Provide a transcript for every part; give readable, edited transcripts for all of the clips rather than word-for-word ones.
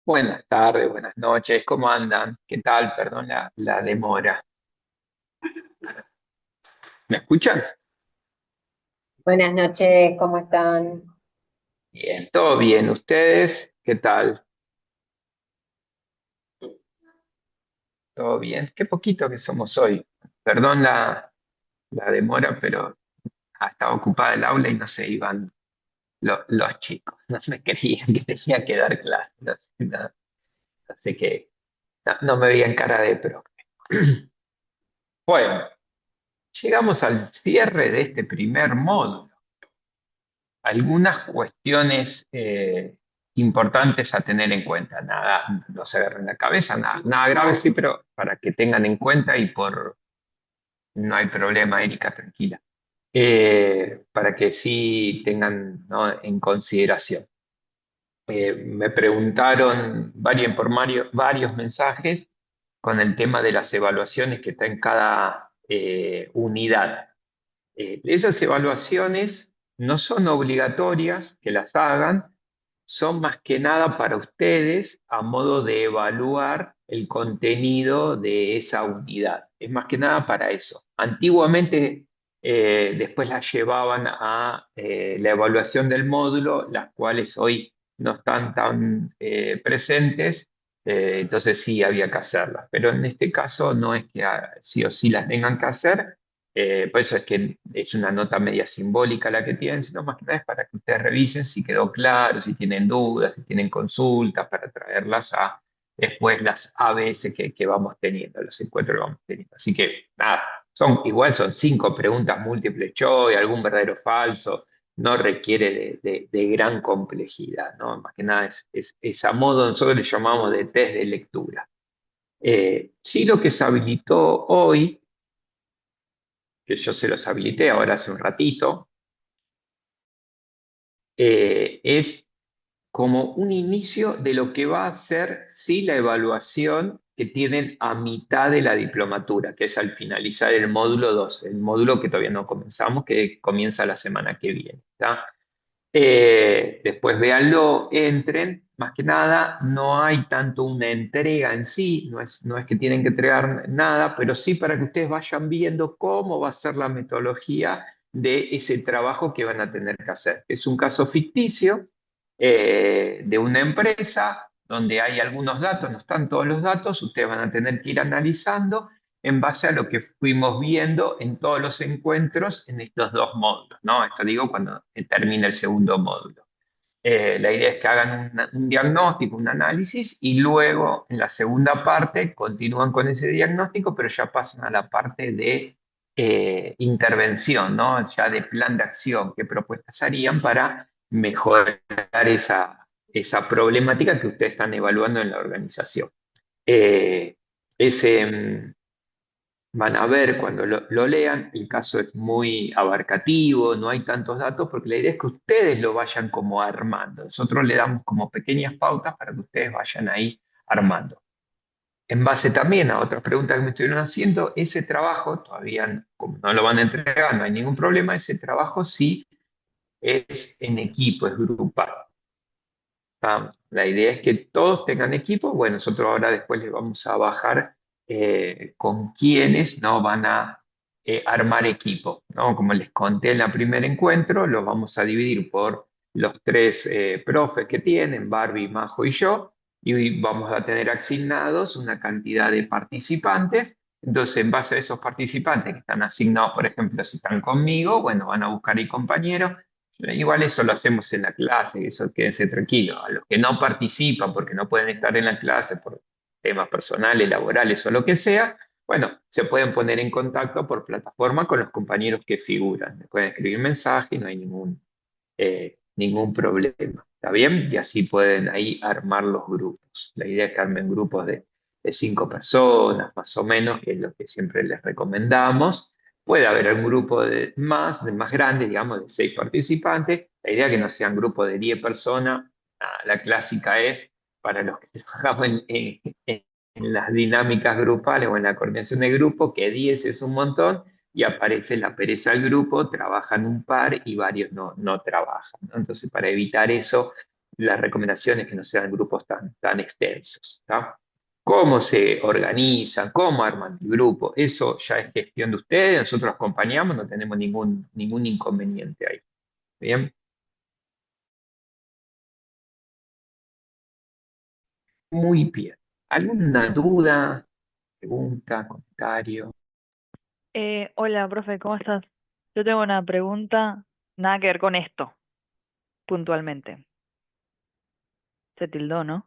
Buenas tardes, buenas noches, ¿cómo andan? ¿Qué tal? Perdón la demora. ¿Me escuchan? Buenas noches, ¿cómo están? Bien, todo bien. ¿Ustedes? ¿Qué tal? ¿Todo bien? Qué poquito que somos hoy. Perdón la demora, pero estaba ocupada el aula y no se iban los chicos. No me creían que tenía que dar clase. No sé qué. No me veían cara de pro. Bueno, llegamos al cierre de este primer módulo. Algunas cuestiones importantes a tener en cuenta. Nada, no se agarren la cabeza, nada grave sí, pero para que tengan en cuenta no hay problema, Erika, tranquila. Para que sí tengan, ¿no?, en consideración. Me preguntaron varios mensajes con el tema de las evaluaciones que está en cada unidad. Esas evaluaciones no son obligatorias que las hagan, son más que nada para ustedes a modo de evaluar el contenido de esa unidad. Es más que nada para eso. Antiguamente, después las llevaban a la evaluación del módulo, las cuales hoy no están tan presentes, entonces sí había que hacerlas. Pero en este caso no es que sí o sí las tengan que hacer, por eso es que es una nota media simbólica la que tienen, sino más que nada es para que ustedes revisen si quedó claro, si tienen dudas, si tienen consultas, para traerlas a después las ABS que vamos teniendo, los encuentros que vamos teniendo. Así que nada, igual son 5 preguntas múltiples choice, algún verdadero o falso, no requiere de gran complejidad, ¿no? Más que nada es a modo, nosotros le llamamos de test de lectura. Sí, lo que se habilitó hoy, que yo se los habilité ahora hace un ratito, es como un inicio de lo que va a ser, sí, la evaluación que tienen a mitad de la diplomatura, que es al finalizar el módulo 2, el módulo que todavía no comenzamos, que comienza la semana que viene. ¿Está? Después véanlo, entren. Más que nada, no hay tanto una entrega en sí, no es que tienen que entregar nada, pero sí para que ustedes vayan viendo cómo va a ser la metodología de ese trabajo que van a tener que hacer. Es un caso ficticio de una empresa donde hay algunos datos, no están todos los datos, ustedes van a tener que ir analizando en base a lo que fuimos viendo en todos los encuentros en estos 2 módulos, ¿no? Esto digo cuando termine el segundo módulo. La idea es que hagan un diagnóstico, un análisis y luego en la segunda parte continúan con ese diagnóstico, pero ya pasan a la parte de intervención, ¿no? Ya de plan de acción, qué propuestas harían para mejorar esa problemática que ustedes están evaluando en la organización. Eh, ese, Van a ver cuando lo lean, el caso es muy abarcativo, no hay tantos datos, porque la idea es que ustedes lo vayan como armando. Nosotros le damos como pequeñas pautas para que ustedes vayan ahí armando. En base también a otras preguntas que me estuvieron haciendo, ese trabajo, todavía como no lo van a entregar, no hay ningún problema, ese trabajo sí es en equipo, es grupal. La idea es que todos tengan equipo. Bueno, nosotros ahora después les vamos a bajar con quiénes no van a armar equipo, ¿no? Como les conté en el primer encuentro, los vamos a dividir por los 3 profes que tienen, Barbie, Majo y yo, y vamos a tener asignados una cantidad de participantes. Entonces, en base a esos participantes que están asignados, por ejemplo, si están conmigo, bueno, van a buscar ahí compañeros. Igual eso lo hacemos en la clase, eso quédense tranquilos. A los que no participan porque no pueden estar en la clase por temas personales, laborales o lo que sea, bueno, se pueden poner en contacto por plataforma con los compañeros que figuran. Me pueden escribir mensajes, no hay ningún problema. ¿Está bien? Y así pueden ahí armar los grupos. La idea es que armen grupos de 5 personas, más o menos, que es lo que siempre les recomendamos. Puede haber un grupo de más grande, digamos, de 6 participantes. La idea es que no sean grupos de 10 personas. La clásica es para los que trabajamos en las dinámicas grupales o en la coordinación de grupo, que 10 es un montón y aparece la pereza del grupo, trabajan un par y varios no trabajan, ¿no? Entonces, para evitar eso, las recomendaciones que no sean grupos tan extensos, ¿tá? Cómo se organizan, cómo arman el grupo, eso ya es gestión de ustedes, nosotros acompañamos, no tenemos ningún inconveniente ahí. Bien, muy bien. ¿Alguna duda, pregunta, comentario? Hola, profe, ¿cómo estás? Yo tengo una pregunta, nada que ver con esto, puntualmente. Se tildó, ¿no?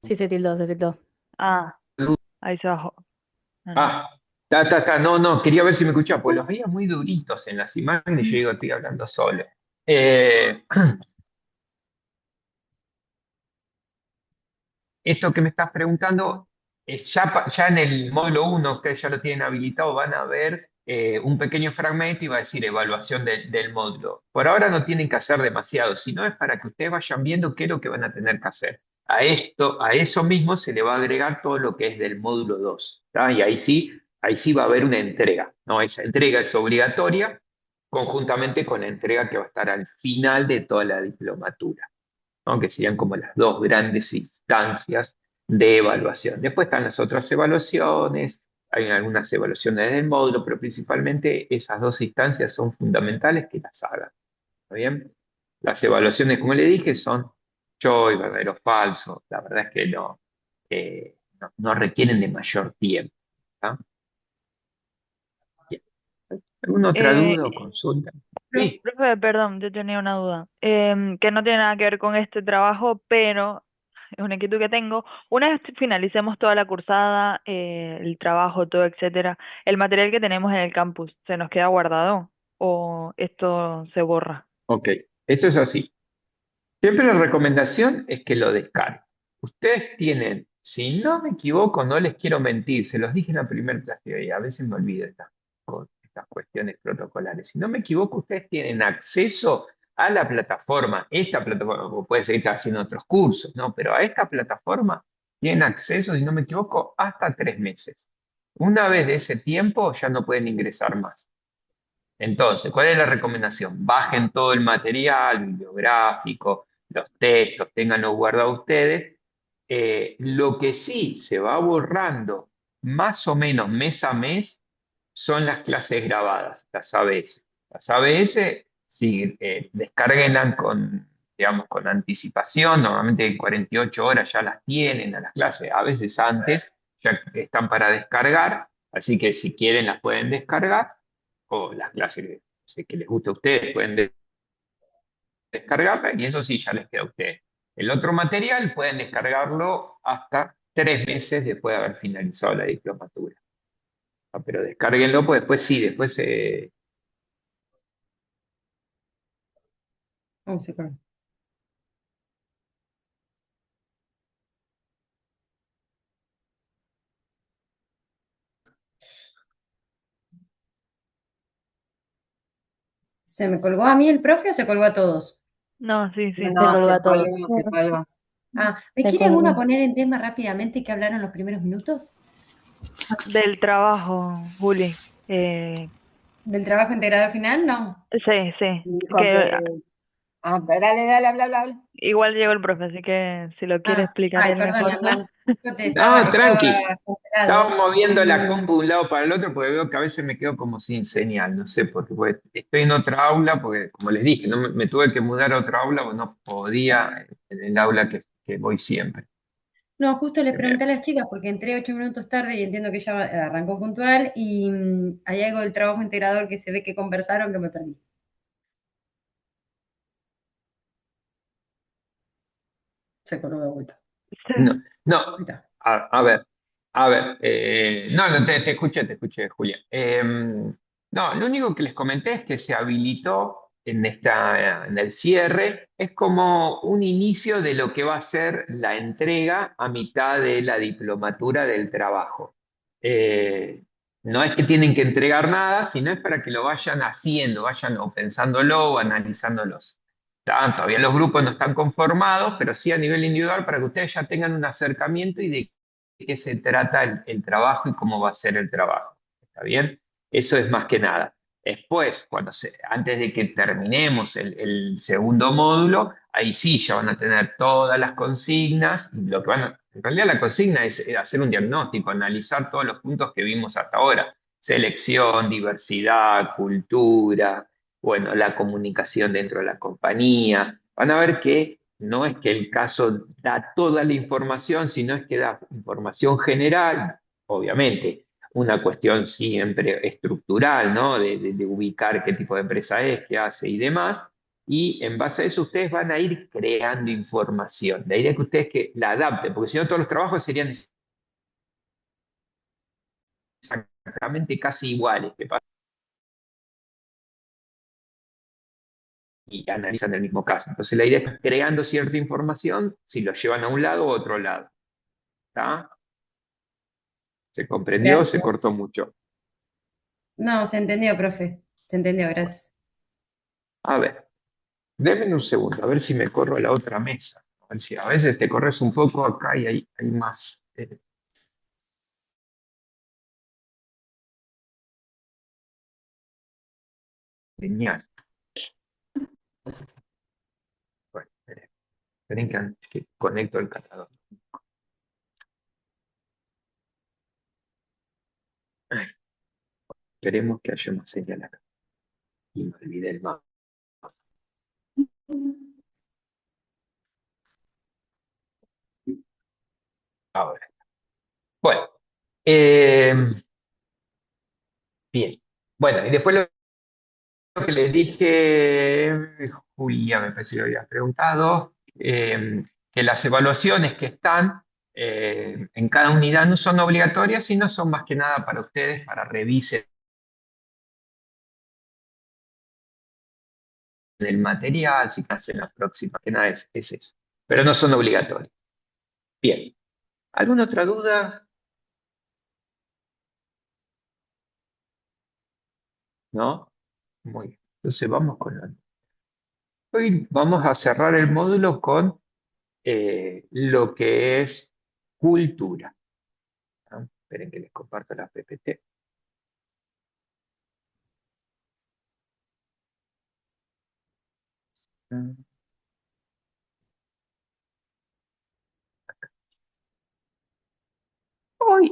Sí, se tildó, se tildó. Ah, ahí se bajó. No, no. Ah, no, no, quería ver si me escuchaba, pues los veía muy duritos en las imágenes y yo digo, estoy hablando solo. Eh, Esto que me estás preguntando, ya en el módulo uno ustedes ya lo tienen habilitado, van a ver un pequeño fragmento y va a decir evaluación del módulo. Por ahora no tienen que hacer demasiado, sino es para que ustedes vayan viendo qué es lo que van a tener que hacer. A eso mismo se le va a agregar todo lo que es del módulo 2, ¿tá? Y ahí sí va a haber una entrega, ¿no? Esa entrega es obligatoria, conjuntamente con la entrega que va a estar al final de toda la diplomatura, ¿no? Que serían como las dos grandes instancias de evaluación. Después están las otras evaluaciones, hay algunas evaluaciones del módulo, pero principalmente esas dos instancias son fundamentales que las hagan. ¿Está bien? Las evaluaciones, como le dije, son yo y verdadero o falso. La verdad es que no requieren de mayor tiempo. ¿Está? Bien. ¿Alguna otra Eh, duda o consulta? Sí. Profe, perdón, yo tenía una duda, que no tiene nada que ver con este trabajo, pero es una inquietud que tengo. Una vez finalicemos toda la cursada, el trabajo, todo, etcétera, ¿el material que tenemos en el campus se nos queda guardado o esto se borra? Ok, esto es así. Siempre la recomendación es que lo descarguen. Ustedes tienen, si no me equivoco, no les quiero mentir, se los dije en la primera clase y a veces me olvido estas cuestiones protocolares. Si no me equivoco, ustedes tienen acceso a la plataforma, esta plataforma, como pueden seguir haciendo otros cursos, ¿no? Pero a esta plataforma tienen acceso, si no me equivoco, hasta 3 meses. Una vez de ese tiempo ya no pueden ingresar más. Entonces, ¿cuál es la recomendación? Bajen todo el material bibliográfico, los textos, ténganlo guardado ustedes. Lo que sí se va borrando más o menos mes a mes son las clases grabadas, las ABS. Las ABS, sí, descárguenlas digamos, con anticipación, normalmente en 48 horas ya las tienen a las clases, a veces antes ya están para descargar, así que si quieren las pueden descargar o las clases que les guste a ustedes pueden descargarla y eso sí ya les queda a ustedes. El otro material pueden descargarlo hasta 3 meses después de haber finalizado la diplomatura. Ah, pero descárguenlo, pues después sí, después Sí, claro. ¿Se me colgó a mí el profe o se colgó a todos? No, sí, sí, No, Se está. colgó se a todos. colgó, se colgó. Ah, ¿me Se quiere alguno colgó. poner en tema rápidamente que hablaron los primeros minutos? Del trabajo, Juli. ¿Del trabajo integrador final? No. Sí, sí. Dijo Que que. Ah, pero dale, dale, habla, habla, habla. igual llegó el profe, así que si lo quiere Ah, explicar ay, él perdón, mejor. Hernán. Justo te no, estaba tranqui. Estaba congelado. moviendo la Y compu de un lado para el otro porque veo que a veces me quedo como sin señal, no sé, porque pues, estoy en otra aula, porque como les dije, no me tuve que mudar a otra aula, porque no podía en el aula que voy siempre. no, justo les Bien. pregunté a las chicas porque entré 8 minutos tarde y entiendo que ella arrancó puntual y hay algo del trabajo integrador que se ve que conversaron que me perdí. Se colgó de vuelta. No, no, Ahí está. no, no, te escuché, Julia. No, lo único que les comenté es que se habilitó en el cierre, es como un inicio de lo que va a ser la entrega a mitad de la diplomatura del trabajo. No es que tienen que entregar nada, sino es para que lo vayan haciendo, vayan o pensándolo o analizándolos. Todavía los grupos no están conformados, pero sí a nivel individual para que ustedes ya tengan un acercamiento y de qué se trata el trabajo y cómo va a ser el trabajo. ¿Está bien? Eso es más que nada. Después, antes de que terminemos el segundo módulo, ahí sí ya van a tener todas las consignas. Y en realidad la consigna es hacer un diagnóstico, analizar todos los puntos que vimos hasta ahora. Selección, diversidad, cultura, bueno, la comunicación dentro de la compañía. Van a ver que no es que el caso da toda la información, sino es que da información general, obviamente una cuestión siempre estructural, ¿no? De ubicar qué tipo de empresa es, qué hace y demás. Y en base a eso ustedes van a ir creando información. La idea es que ustedes que la adapten, porque si no todos los trabajos serían exactamente casi iguales, y analizan el mismo caso. Entonces la idea es que creando cierta información, si lo llevan a un lado o a otro lado. ¿Está? ¿Se comprendió o se Gracias. cortó mucho? No, se entendió, profe. Se entendió, gracias. A ver, denme un segundo, a ver si me corro a la otra mesa. A ver si a veces te corres un poco acá y hay más señal. Bueno, esperen que conecto el cargador. Ay, esperemos que haya más señal acá. Y me olvidé el mapa. Ahora. Bueno, eh, bien. Bueno, y después lo que le dije, Julia, me parece que lo habías preguntado, que las evaluaciones que están en cada unidad no son obligatorias, sino son más que nada para ustedes, para revisen el material, si hacen la próxima, que nada es eso. Pero no son obligatorias. Bien. ¿Alguna otra duda? ¿No? Muy bien. Entonces vamos con hoy vamos a cerrar el módulo con lo que es cultura. ¿Ah? Esperen que les comparto la PPT. Mm. Hoy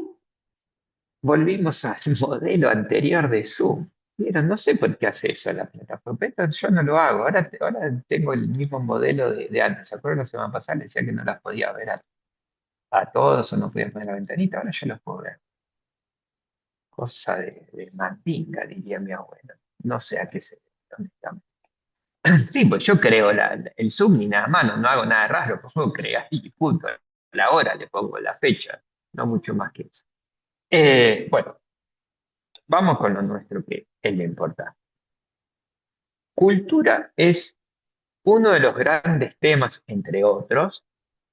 volvimos al modelo anterior de Zoom. Vieron, no sé por qué hace eso la plataforma. Pero yo no lo hago. Ahora tengo el mismo modelo de antes. ¿Se acuerdan la semana pasada? Les decía que no las podía ver a todos o no podía poner la ventanita. Ahora ya los puedo ver. Cosa de mandinga, diría mi abuelo. No sé a qué se debe, honestamente. Sí, pues yo creo el Zoom ni nada más, no hago nada raro, pues puedo crear y punto. La hora le pongo la fecha, no mucho más que eso. Bueno, vamos con lo nuestro que es lo importante. Cultura es uno de los grandes temas, entre otros,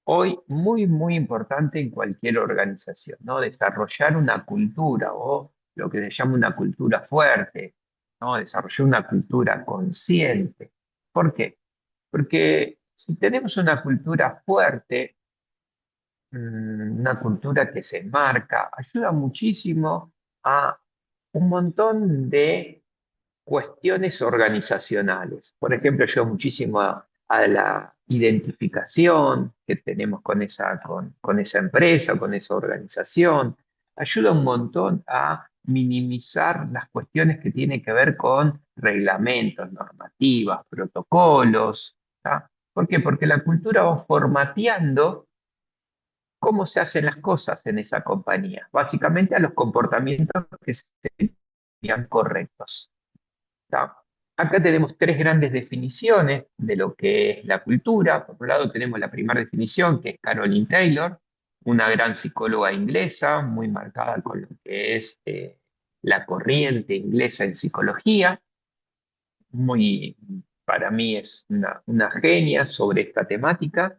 hoy muy, muy importante en cualquier organización, ¿no? Desarrollar una cultura o lo que se llama una cultura fuerte, ¿no? Desarrollar una cultura consciente. ¿Por qué? Porque si tenemos una cultura fuerte, una cultura que se enmarca, ayuda muchísimo a un montón de cuestiones organizacionales. Por ejemplo, ayuda muchísimo a la identificación que tenemos con esa empresa, con esa organización. Ayuda un montón a minimizar las cuestiones que tienen que ver con reglamentos, normativas, protocolos. ¿Tá? ¿Por qué? Porque la cultura va formateando cómo se hacen las cosas en esa compañía, básicamente a los comportamientos que serían correctos. ¿Tá? Acá tenemos tres grandes definiciones de lo que es la cultura. Por un lado tenemos la primera definición, que es Caroline Taylor, una gran psicóloga inglesa, muy marcada con lo que es la corriente inglesa en psicología. Muy, para mí es una genia sobre esta temática.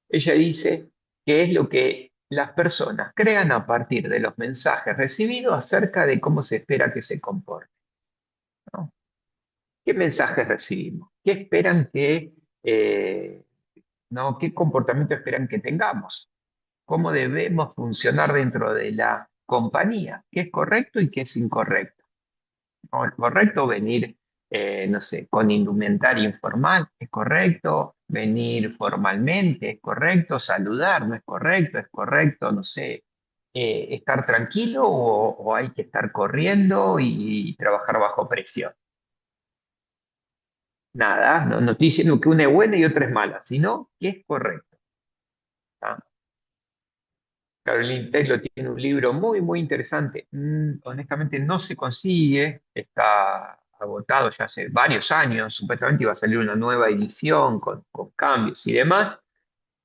Ella dice que es lo que las personas crean a partir de los mensajes recibidos acerca de cómo se espera que se comporten, ¿no? ¿Qué mensajes recibimos? ¿Qué esperan no, qué comportamiento esperan que tengamos? ¿Cómo debemos funcionar dentro de la compañía? ¿Qué es correcto y qué es incorrecto? ¿No es correcto venir, no sé, con indumentaria informal? ¿Es correcto venir formalmente? ¿Es correcto saludar? ¿No es correcto? ¿Es correcto, no sé, estar tranquilo o hay que estar corriendo y trabajar bajo presión? Nada, no estoy diciendo que una es buena y otra es mala, sino que es correcto. ¿Tá? Caroline Taylor tiene un libro muy, muy interesante. Honestamente no se consigue, está agotado ya hace varios años. Supuestamente iba a salir una nueva edición con cambios y demás.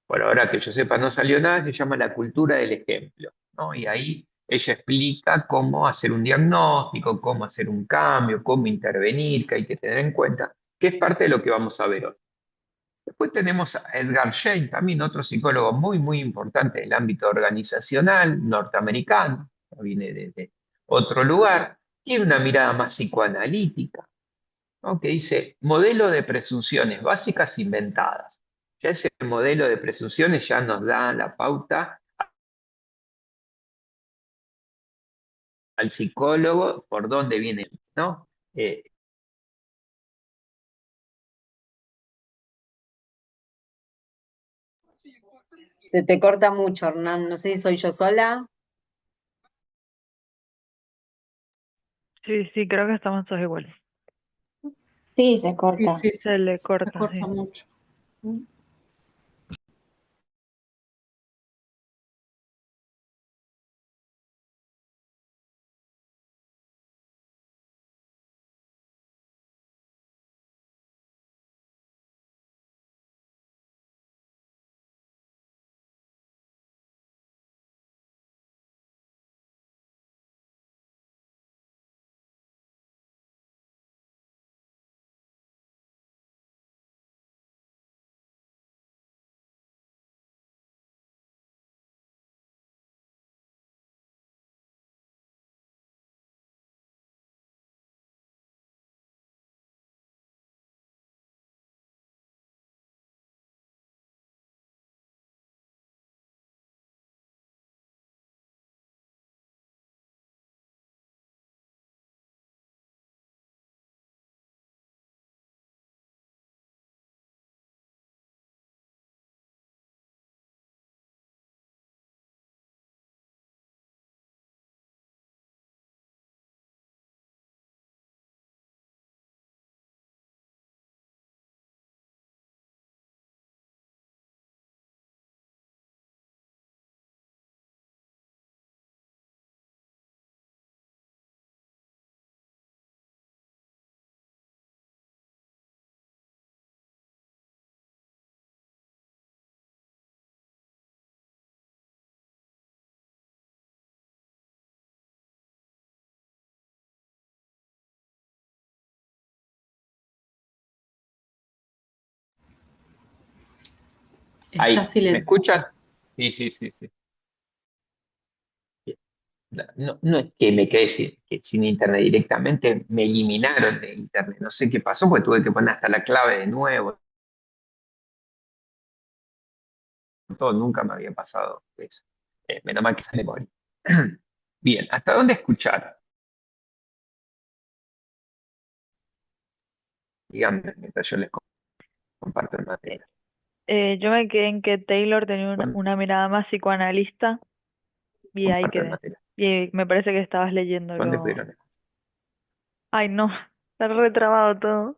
Por ahora que yo sepa, no salió nada, se llama La cultura del ejemplo, ¿no? Y ahí ella explica cómo hacer un diagnóstico, cómo hacer un cambio, cómo intervenir, que hay que tener en cuenta, que es parte de lo que vamos a ver hoy. Después tenemos a Edgar Schein, también otro psicólogo muy, muy importante del ámbito organizacional norteamericano, viene de otro lugar, tiene una mirada más psicoanalítica, ¿no? Que dice modelo de presunciones básicas inventadas. Ya ese modelo de presunciones ya nos da la pauta al psicólogo por dónde viene, ¿no? Eh, Se te corta mucho, Hernán. No sé si soy yo sola. Sí, sí, creo que estamos todos iguales. Sí, se Sí, corta. sí, Se le se corta, corta sí. mucho. Está ahí, ¿me silenciado. escuchan? Sí, sí, sí, sí. No, no es que me quedé sin internet directamente, me eliminaron de internet. No sé qué pasó, porque tuve que poner hasta la clave de nuevo. Todo, nunca me había pasado eso. Menos mal que está de memoria. Bien, ¿hasta dónde escuchar? Díganme mientras yo les comparto el material. Yo me quedé en que Taylor tenía Bueno, una mirada más psicoanalista y ahí comparto el quedé. material. Y me parece que estabas ¿Dónde leyéndolo. pudieron? Ay, no, está retrabado todo.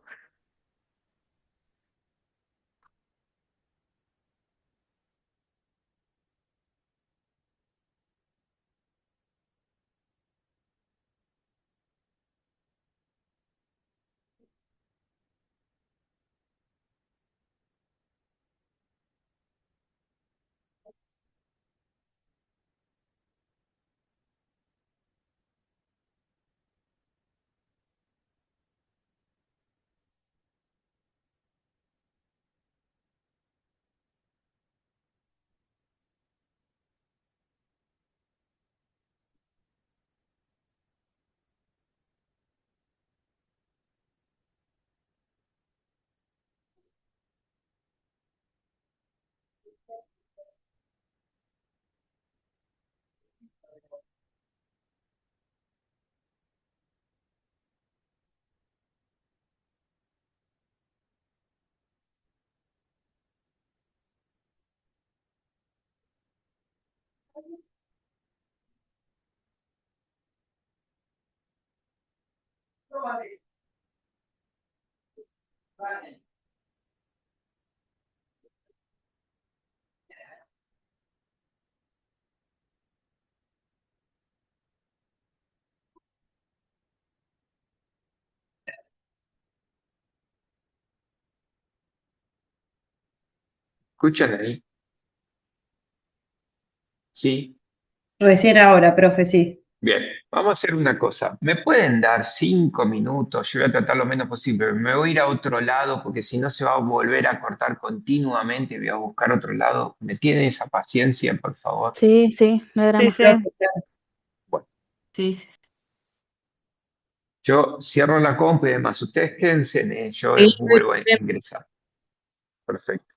¿Escuchan ahí? Sí. Recién ahora, profe, sí. Bien, vamos a hacer una cosa. ¿Me pueden dar 5 minutos? Yo voy a tratar lo menos posible, pero me voy a ir a otro lado porque si no se va a volver a cortar continuamente y voy a buscar otro lado. ¿Me tienen esa paciencia, por favor? Sí, sí, no hay Sí, drama. sí. Profe, claro. Bueno, Sí, sí, sí. yo cierro la compu y demás. Ustedes quédense, yo Sí, vuelvo a ingresar. Perfecto.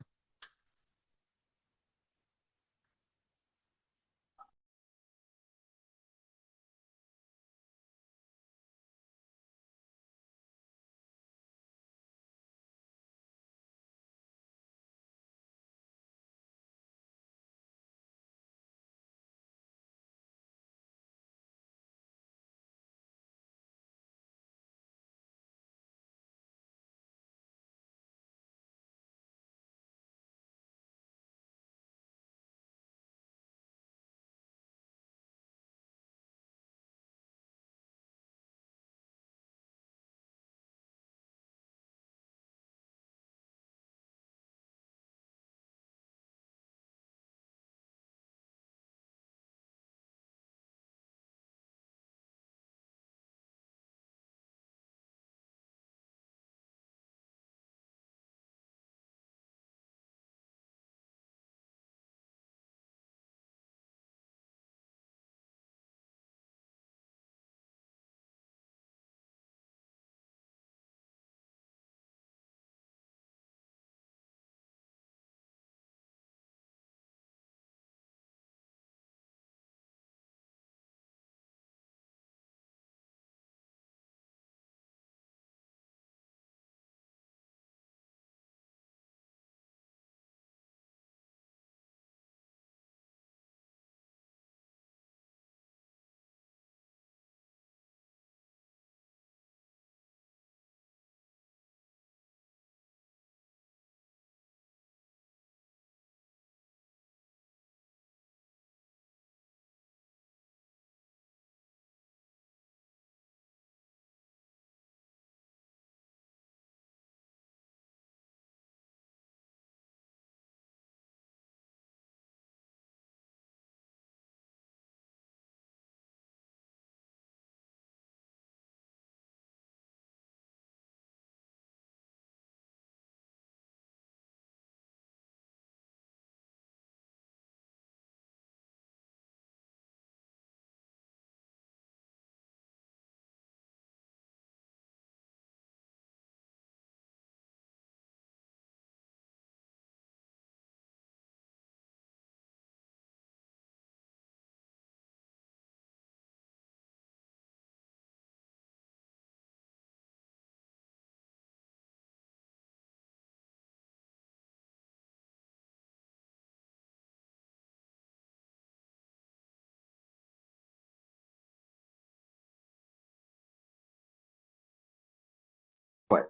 Bueno,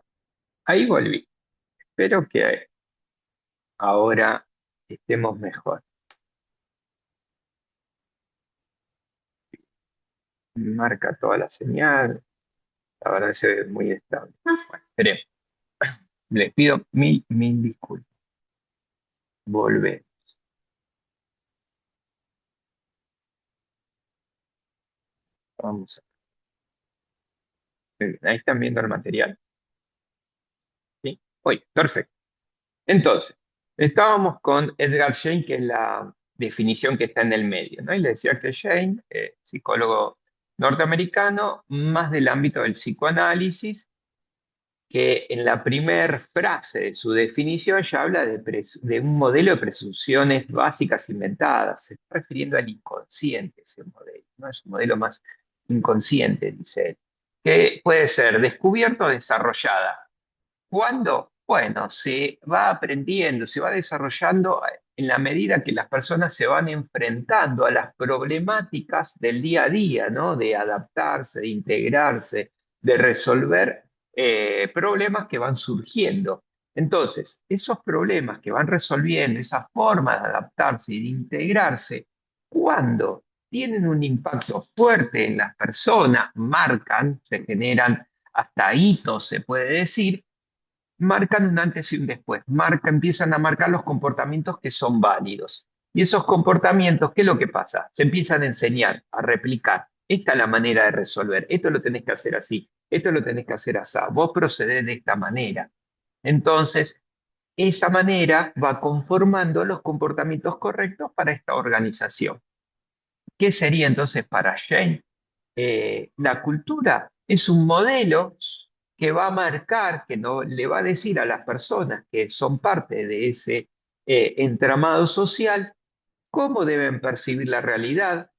ahí volví. Espero que ahora estemos mejor. Marca toda la señal. La verdad que se ve muy estable. Bueno, esperemos. Les pido mil disculpas. Volver. Vamos a ver. Ahí están viendo el material. ¿Sí? Oye, perfecto. Entonces, estábamos con Edgar Schein, que es la definición que está en el medio, ¿no? Y le decía que Schein, psicólogo norteamericano, más del ámbito del psicoanálisis, que en la primera frase de su definición ya habla de un modelo de presunciones básicas inventadas. Se está refiriendo al inconsciente ese modelo, ¿no? Es un modelo más inconsciente, dice él, que puede ser descubierto o desarrollada. ¿Cuándo? Bueno, se va aprendiendo, se va desarrollando en la medida que las personas se van enfrentando a las problemáticas del día a día, ¿no? De adaptarse, de integrarse, de resolver problemas que van surgiendo. Entonces, esos problemas que van resolviendo, esa forma de adaptarse y de integrarse, cuando tienen un impacto fuerte en las personas, marcan, se generan hasta hitos, se puede decir, marcan un antes y un después, empiezan a marcar los comportamientos que son válidos. Y esos comportamientos, ¿qué es lo que pasa? Se empiezan a enseñar, a replicar. Esta es la manera de resolver, esto lo tenés que hacer así, esto lo tenés que hacer así, vos procedés de esta manera. Entonces, esa manera va conformando los comportamientos correctos para esta organización. ¿Qué sería entonces para Jane? La cultura es un modelo que va a marcar, que no, le va a decir a las personas que son parte de ese entramado social cómo deben percibir la realidad,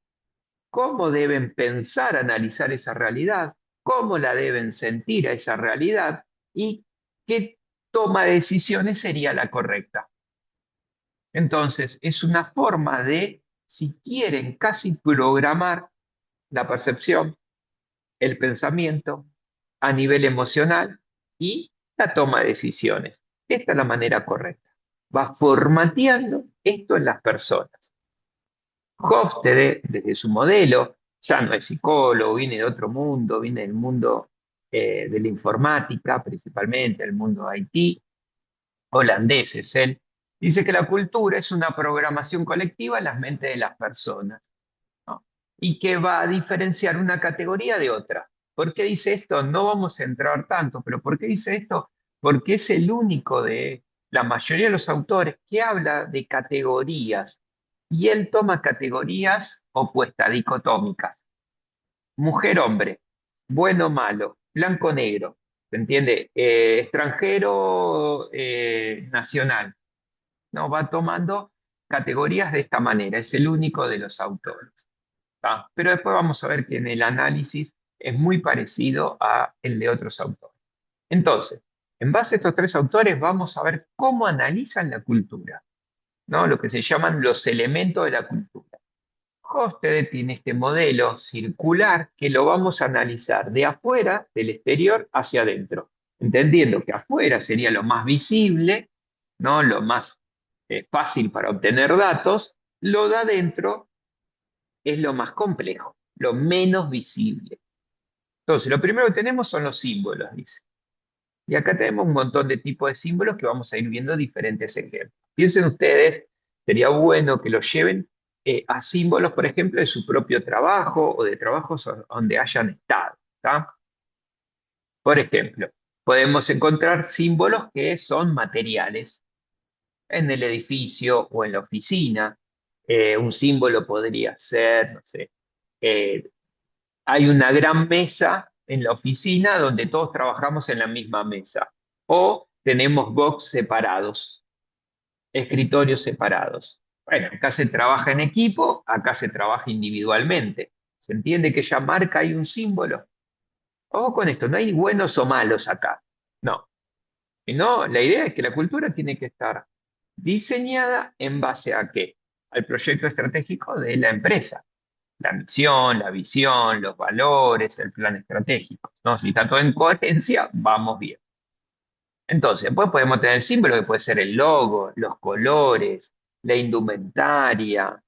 cómo deben pensar, analizar esa realidad, cómo la deben sentir a esa realidad y qué toma de decisiones sería la correcta. Entonces, es una forma de, si quieren, casi programar la percepción, el pensamiento a nivel emocional y la toma de decisiones. Esta es la manera correcta. Va formateando esto en las personas. Hofstede, desde su modelo, ya no es psicólogo, viene de otro mundo, viene del mundo de la informática, principalmente el mundo IT, holandés es él, dice que la cultura es una programación colectiva en las mentes de las personas, ¿no? Y que va a diferenciar una categoría de otra. ¿Por qué dice esto? No vamos a entrar tanto, pero ¿por qué dice esto? Porque es el único de la mayoría de los autores que habla de categorías y él toma categorías opuestas, dicotómicas. Mujer-hombre, bueno-malo, blanco-negro, ¿se entiende? Extranjero, nacional. No, va tomando categorías de esta manera, es el único de los autores. ¿Tá? Pero después vamos a ver que en el análisis es muy parecido a el de otros autores. Entonces, en base a estos tres autores vamos a ver cómo analizan la cultura, ¿no? Lo que se llaman los elementos de la cultura. Hofstede tiene este modelo circular que lo vamos a analizar de afuera, del exterior, hacia adentro, entendiendo que afuera sería lo más visible, ¿no? Lo más fácil para obtener datos, lo de adentro es lo más complejo, lo menos visible. Entonces, lo primero que tenemos son los símbolos, dice. Y acá tenemos un montón de tipos de símbolos que vamos a ir viendo diferentes ejemplos. Piensen ustedes, sería bueno que los lleven a símbolos, por ejemplo, de su propio trabajo o de trabajos donde hayan estado, ¿tá? Por ejemplo, podemos encontrar símbolos que son materiales en el edificio o en la oficina. Un símbolo podría ser, no sé, eh, hay una gran mesa en la oficina donde todos trabajamos en la misma mesa. O tenemos box separados, escritorios separados. Bueno, acá se trabaja en equipo, acá se trabaja individualmente. ¿Se entiende que ya marca ahí un símbolo? Ojo con esto, no hay buenos o malos acá. No. No, la idea es que la cultura tiene que estar diseñada en base a qué? Al proyecto estratégico de la empresa. La misión, la visión, los valores, el plan estratégico, ¿no? Si está todo en coherencia, vamos bien. Entonces, pues podemos tener símbolos que puede ser el logo, los colores, la indumentaria,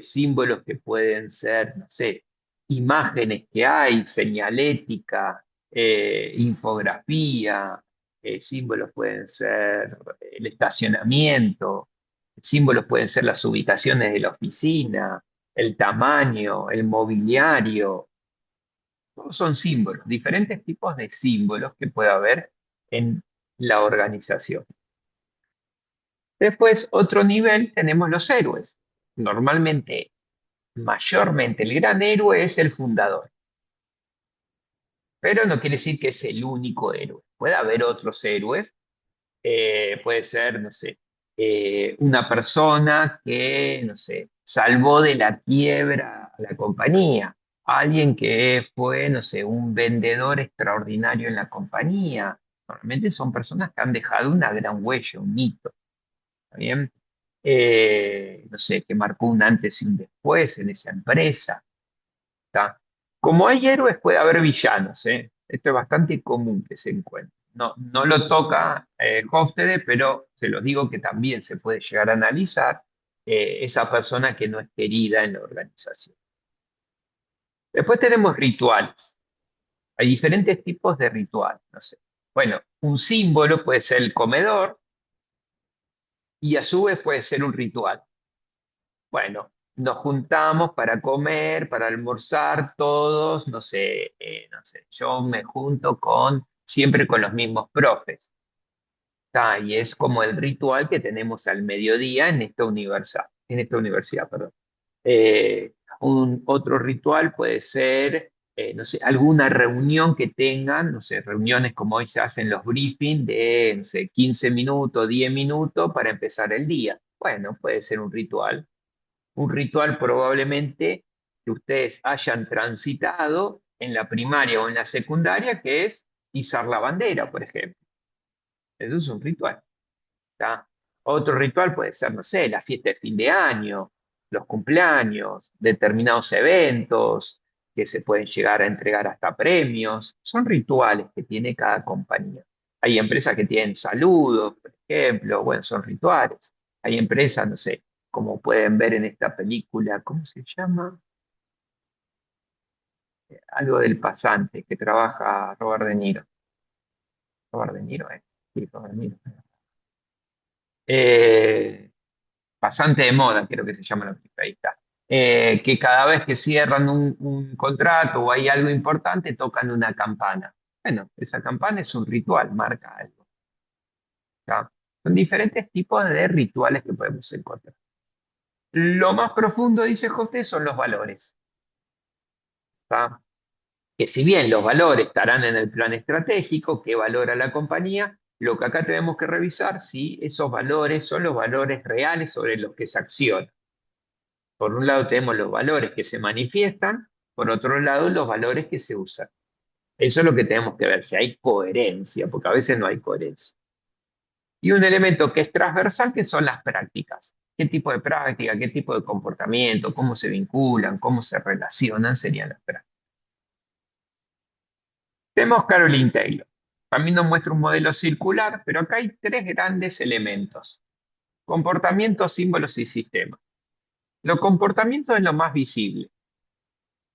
símbolos que pueden ser, no sé, imágenes que hay, señalética, infografía, símbolos pueden ser el estacionamiento, símbolos pueden ser las ubicaciones de la oficina, el tamaño, el mobiliario, todos son símbolos, diferentes tipos de símbolos que puede haber en la organización. Después, otro nivel, tenemos los héroes. Normalmente, mayormente, el gran héroe es el fundador, pero no quiere decir que es el único héroe. Puede haber otros héroes, puede ser, no sé, una persona que, no sé, salvó de la quiebra a la compañía, alguien que fue, no sé, un vendedor extraordinario en la compañía. Normalmente son personas que han dejado una gran huella, un hito. ¿Está bien? no sé, que marcó un antes y un después en esa empresa. ¿Tá? Como hay héroes, puede haber villanos, ¿eh? Esto es bastante común que se encuentre. No, no lo toca Hofstede, pero se los digo que también se puede llegar a analizar esa persona que no es querida en la organización. Después tenemos rituales. Hay diferentes tipos de rituales, no sé. Bueno, un símbolo puede ser el comedor y a su vez puede ser un ritual. Bueno, nos juntamos para comer, para almorzar todos, no sé, yo me junto siempre con los mismos profes. Y es como el ritual que tenemos al mediodía en esta universidad, perdón. Un otro ritual puede ser, no sé, alguna reunión que tengan, no sé, reuniones como hoy se hacen los briefings de, no sé, 15 minutos, 10 minutos para empezar el día. Bueno, puede ser un ritual. Un ritual probablemente que ustedes hayan transitado en la primaria o en la secundaria, que es izar la bandera, por ejemplo. Eso es un ritual. ¿Tá? Otro ritual puede ser, no sé, la fiesta de fin de año, los cumpleaños, determinados eventos que se pueden llegar a entregar hasta premios. Son rituales que tiene cada compañía. Hay empresas que tienen saludos, por ejemplo, bueno, son rituales. Hay empresas, no sé, como pueden ver en esta película, ¿cómo se llama? Algo del pasante que trabaja Robert De Niro. Robert De Niro, sí, Robert De Niro. Eh, Pasante de moda, creo que se llama la película, ahí está. Que cada vez que cierran un contrato o hay algo importante, tocan una campana. Bueno, esa campana es un ritual, marca algo. ¿Tá? Son diferentes tipos de rituales que podemos encontrar. Lo más profundo, dice José, son los valores. ¿Tá? Que si bien los valores estarán en el plan estratégico, que valora la compañía, lo que acá tenemos que revisar si esos valores son los valores reales sobre los que se acciona. Por un lado tenemos los valores que se manifiestan, por otro lado los valores que se usan. Eso es lo que tenemos que ver, si hay coherencia, porque a veces no hay coherencia. Y un elemento que es transversal, que son las prácticas. ¿Qué tipo de práctica, qué tipo de comportamiento, cómo se vinculan, cómo se relacionan, serían las prácticas? Tenemos Caroline Taylor. También nos muestra un modelo circular, pero acá hay tres grandes elementos: comportamiento, símbolos y sistemas. Los comportamientos es lo más visible.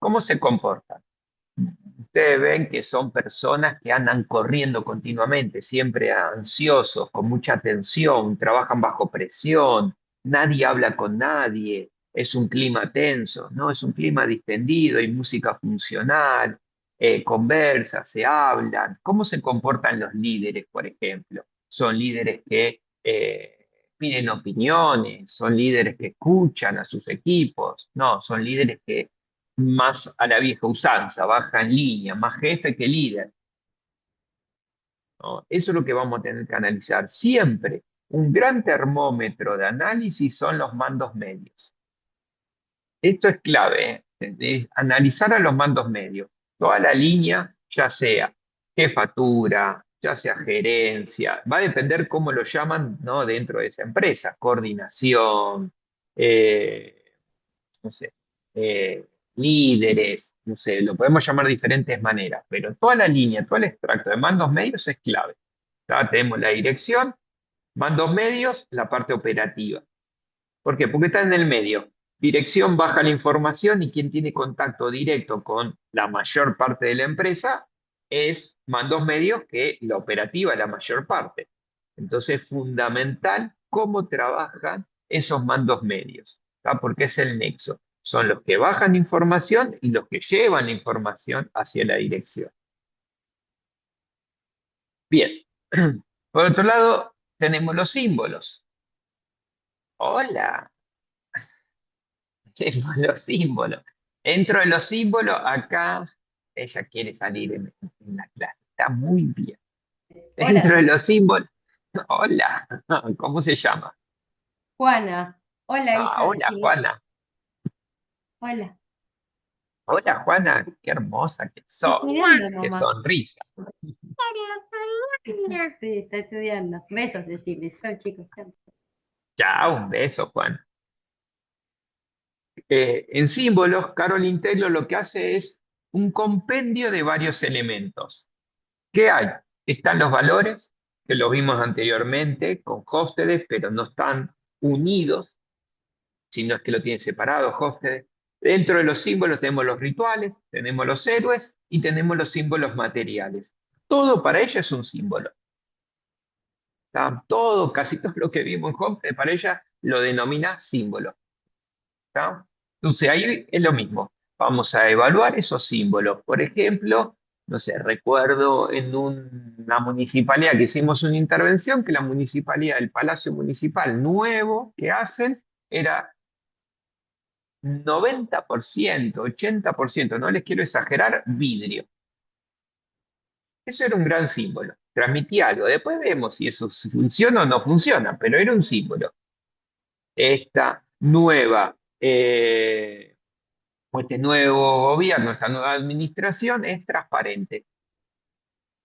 ¿Cómo se comportan? Ustedes ven que son personas que andan corriendo continuamente, siempre ansiosos, con mucha tensión, trabajan bajo presión, nadie habla con nadie, es un clima tenso, ¿no? Es un clima distendido, hay música funcional, conversa, se hablan. ¿Cómo se comportan los líderes, por ejemplo? Son líderes que piden opiniones, son líderes que escuchan a sus equipos, no, son líderes que más a la vieja usanza, baja en línea, más jefe que líder, ¿no? Eso es lo que vamos a tener que analizar. Siempre un gran termómetro de análisis son los mandos medios. Esto es clave, de analizar a los mandos medios. Toda la línea, ya sea jefatura, ya sea gerencia, va a depender cómo lo llaman, ¿no? Dentro de esa empresa, coordinación, eh, no sé, líderes, no sé, lo podemos llamar de diferentes maneras, pero toda la línea, todo el extracto de mandos medios es clave. Ya tenemos la dirección, mandos medios, la parte operativa. ¿Por qué? Porque está en el medio. Dirección baja la información y quien tiene contacto directo con la mayor parte de la empresa es mandos medios, que la operativa es la mayor parte. Entonces es fundamental cómo trabajan esos mandos medios, ¿tá? Porque es el nexo. Son los que bajan información y los que llevan la información hacia la dirección. Bien. Por otro lado, tenemos los símbolos. Hola. Tenemos los símbolos. Dentro de los símbolos, acá ella quiere salir en la clase. Está muy bien. Hola, Dentro de los símbolos, hola, ¿cómo se llama? Juana. Hola, Ah, hija, hola, decirles. Juana. Hola. Hola, Juana, qué hermosa que Está sos. estudiando, Qué mamá. sonrisa. Sí, está estudiando. Besos, decirles. Son chicos. Chao, un beso, Juan. En símbolos, Caroline Taylor lo que hace es un compendio de varios elementos. ¿Qué hay? Están los valores, que los vimos anteriormente con Hofstede, pero no están unidos, sino es que lo tienen separado Hofstede. Dentro de los símbolos tenemos los rituales, tenemos los héroes y tenemos los símbolos materiales. Todo para ella es un símbolo. ¿Tá? Todo, casi todo lo que vimos en Hofstede para ella lo denomina símbolo. ¿Tá? Entonces ahí es lo mismo. Vamos a evaluar esos símbolos. Por ejemplo, no sé, recuerdo en una municipalidad que hicimos una intervención que la municipalidad, el Palacio Municipal nuevo que hacen era 90%, 80%, no les quiero exagerar, vidrio. Eso era un gran símbolo. Transmitía algo. Después vemos si eso funciona o no funciona, pero era un símbolo. Esta nueva este nuevo gobierno, esta nueva administración es transparente.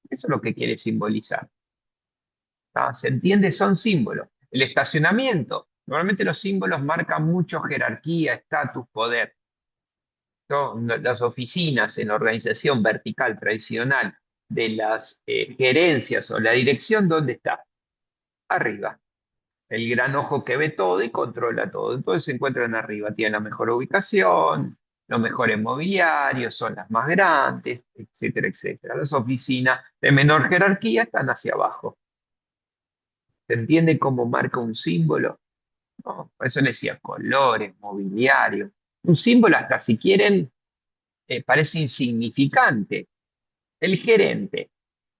Eso es lo que quiere simbolizar. ¿Tá? ¿Se entiende? Son símbolos. El estacionamiento. Normalmente los símbolos marcan mucho jerarquía, estatus, poder. ¿No? Las oficinas en la organización vertical tradicional de las gerencias o la dirección, ¿dónde está? Arriba. El gran ojo que ve todo y controla todo. Entonces se encuentran arriba, tienen la mejor ubicación, los mejores mobiliarios, son las más grandes, etcétera, etcétera. Las oficinas de menor jerarquía están hacia abajo. ¿Se entiende cómo marca un símbolo? No, por eso le decía colores, mobiliario. Un símbolo hasta si quieren parece insignificante. El gerente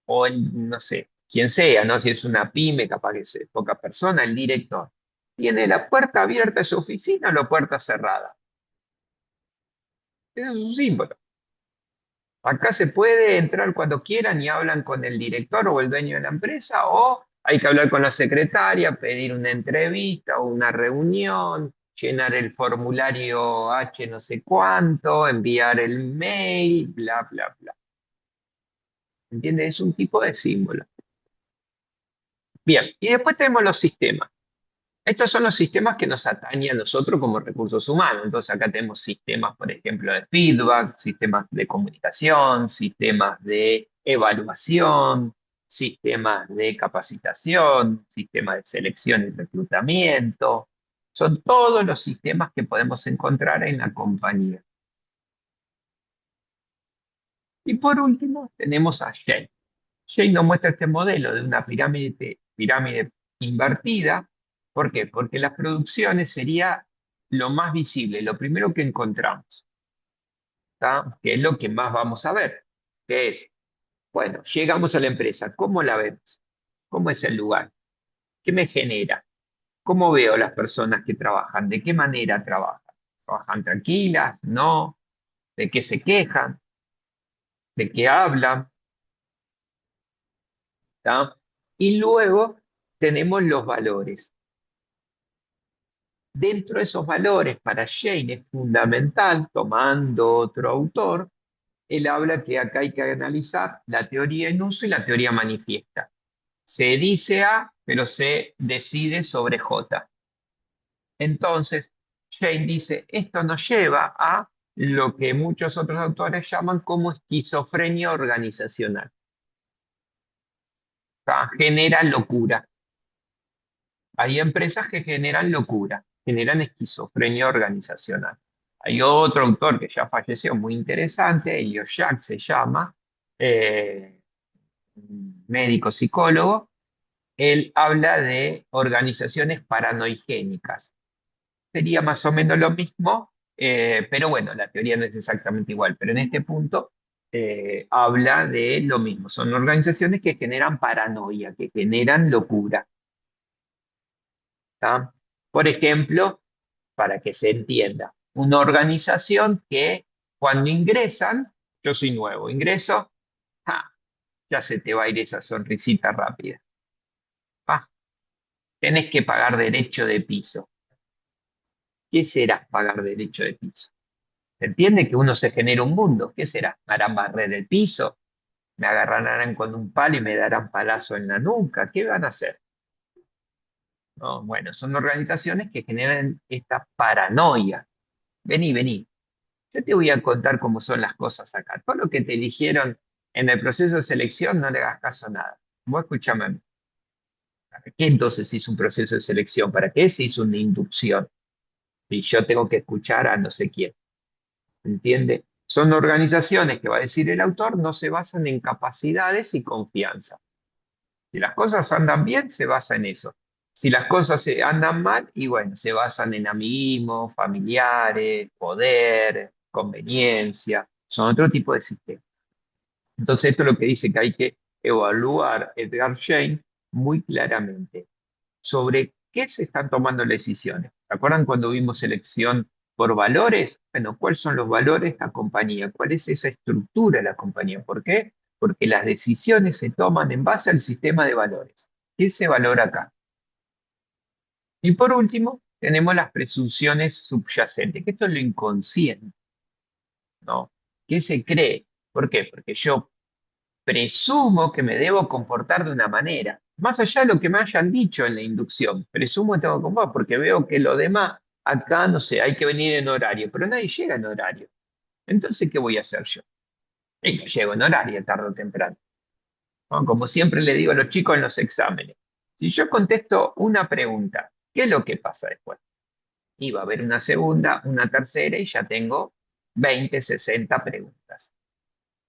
o el, no sé, quien sea, ¿no? Si es una pyme, capaz que es poca persona, el director. ¿Tiene la puerta abierta de su oficina o la puerta cerrada? Ese es un símbolo. Acá se puede entrar cuando quieran y hablan con el director o el dueño de la empresa, o hay que hablar con la secretaria, pedir una entrevista o una reunión, llenar el formulario H no sé cuánto, enviar el mail, bla, bla, bla. ¿Entiendes? Es un tipo de símbolo. Bien, y después tenemos los sistemas. Estos son los sistemas que nos atañen a nosotros como recursos humanos. Entonces acá tenemos sistemas, por ejemplo, de feedback, sistemas de comunicación, sistemas de evaluación, sistemas de capacitación, sistemas de selección y reclutamiento. Son todos los sistemas que podemos encontrar en la compañía. Y por último, tenemos a Jane. Jane nos muestra este modelo de una pirámide invertida. ¿Por qué? Porque las producciones sería lo más visible, lo primero que encontramos, ¿tá? Que es lo que más vamos a ver, que es, bueno, llegamos a la empresa, ¿cómo la vemos? ¿Cómo es el lugar? ¿Qué me genera? ¿Cómo veo las personas que trabajan? ¿De qué manera trabajan? ¿Trabajan tranquilas? ¿No? ¿De qué se quejan? ¿De qué hablan? ¿Tá? Y luego tenemos los valores. Dentro de esos valores, para Jane es fundamental, tomando otro autor, él habla que acá hay que analizar la teoría en uso y la teoría manifiesta. Se dice A, pero se decide sobre J. Entonces, Jane dice, esto nos lleva a lo que muchos otros autores llaman como esquizofrenia organizacional. Genera locura. Hay empresas que generan locura, generan esquizofrenia organizacional. Hay otro autor que ya falleció, muy interesante, Elliot Jack se llama, médico psicólogo. Él habla de organizaciones paranoigénicas. Sería más o menos lo mismo, pero bueno, la teoría no es exactamente igual. Pero en este punto habla de lo mismo. Son organizaciones que generan paranoia, que generan locura. ¿Tá? Por ejemplo, para que se entienda, una organización que cuando ingresan, yo soy nuevo, ingreso, ¡ja! Ya se te va a ir esa sonrisita rápida. Ah, tenés que pagar derecho de piso. ¿Qué será pagar derecho de piso? ¿Se entiende que uno se genera un mundo? ¿Qué será? ¿Me harán barrer el piso? ¿Me agarrarán con un palo y me darán palazo en la nuca? ¿Qué van a hacer? ¿no? Bueno, son organizaciones que generan esta paranoia. Vení, vení. Yo te voy a contar cómo son las cosas acá. Todo lo que te eligieron en el proceso de selección, no le hagas caso a nada. Vos escuchame a mí. ¿Para qué entonces se hizo un proceso de selección? ¿Para qué se hizo una inducción? Si yo tengo que escuchar a no sé quién. ¿Entiende? Son organizaciones que va a decir el autor, no se basan en capacidades y confianza. Si las cosas andan bien, se basa en eso. Si las cosas andan mal, y bueno, se basan en amiguismo, familiares, poder, conveniencia, son otro tipo de sistemas. Entonces, esto es lo que dice que hay que evaluar Edgar Schein muy claramente sobre qué se están tomando las decisiones. ¿Se acuerdan cuando vimos selección por valores? Bueno, ¿cuáles son los valores de la compañía? ¿Cuál es esa estructura de la compañía? ¿Por qué? Porque las decisiones se toman en base al sistema de valores. ¿Qué se valora acá? Y por último, tenemos las presunciones subyacentes, que esto es lo inconsciente, ¿no? ¿Qué se cree? ¿Por qué? Porque yo presumo que me debo comportar de una manera, más allá de lo que me hayan dicho en la inducción. Presumo que tengo que comportar porque veo que lo demás, acá, no sé, hay que venir en horario, pero nadie llega en horario. Entonces, ¿qué voy a hacer yo? Y no llego en horario tarde o temprano, ¿no? Como siempre le digo a los chicos en los exámenes, si yo contesto una pregunta, ¿qué es lo que pasa después? Y va a haber una segunda, una tercera y ya tengo 20, 60 preguntas.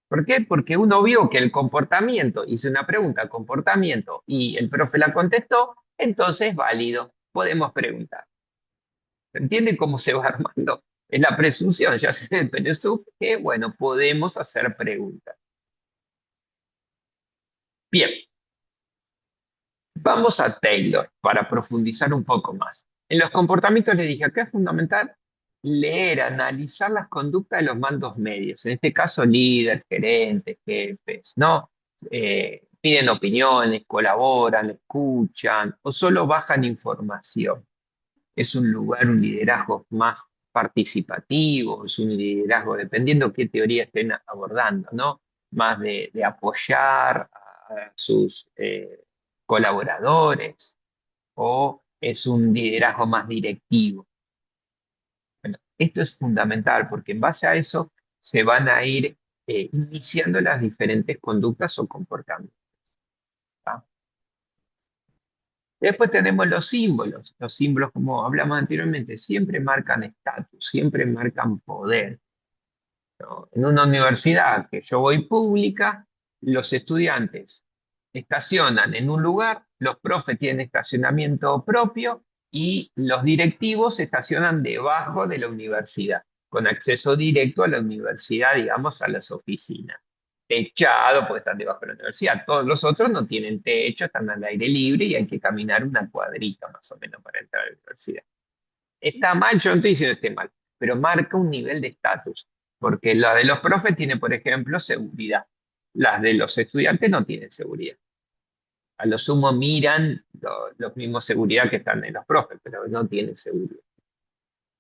¿Por qué? Porque uno vio que el comportamiento, hice una pregunta, comportamiento, y el profe la contestó, entonces es válido, podemos preguntar. ¿Se entiende cómo se va armando? Es la presunción, ya se presume que, bueno, podemos hacer preguntas. Bien, vamos a Taylor para profundizar un poco más. En los comportamientos le dije, acá es fundamental leer, analizar las conductas de los mandos medios, en este caso líderes, gerentes, jefes, ¿no? Piden opiniones, colaboran, escuchan o solo bajan información. Es un lugar, un liderazgo más participativo, es un liderazgo, dependiendo qué teoría estén abordando, ¿no? Más de apoyar a sus colaboradores o es un liderazgo más directivo. Bueno, esto es fundamental porque en base a eso se van a ir iniciando las diferentes conductas o comportamientos. ¿Tá? Después tenemos los símbolos. Los símbolos, como hablamos anteriormente, siempre marcan estatus, siempre marcan poder, ¿no? En una universidad que yo voy pública, los estudiantes estacionan en un lugar, los profes tienen estacionamiento propio y los directivos estacionan debajo de la universidad, con acceso directo a la universidad, digamos, a las oficinas. Techado, porque están debajo de la universidad. Todos los otros no tienen techo, están al aire libre y hay que caminar una cuadrita más o menos para entrar a la universidad. Está mal, yo no estoy diciendo que esté mal, pero marca un nivel de estatus, porque la de los profes tiene, por ejemplo, seguridad. Las de los estudiantes no tienen seguridad. A lo sumo miran los mismos seguridad que están en los profes, pero no tienen seguridad.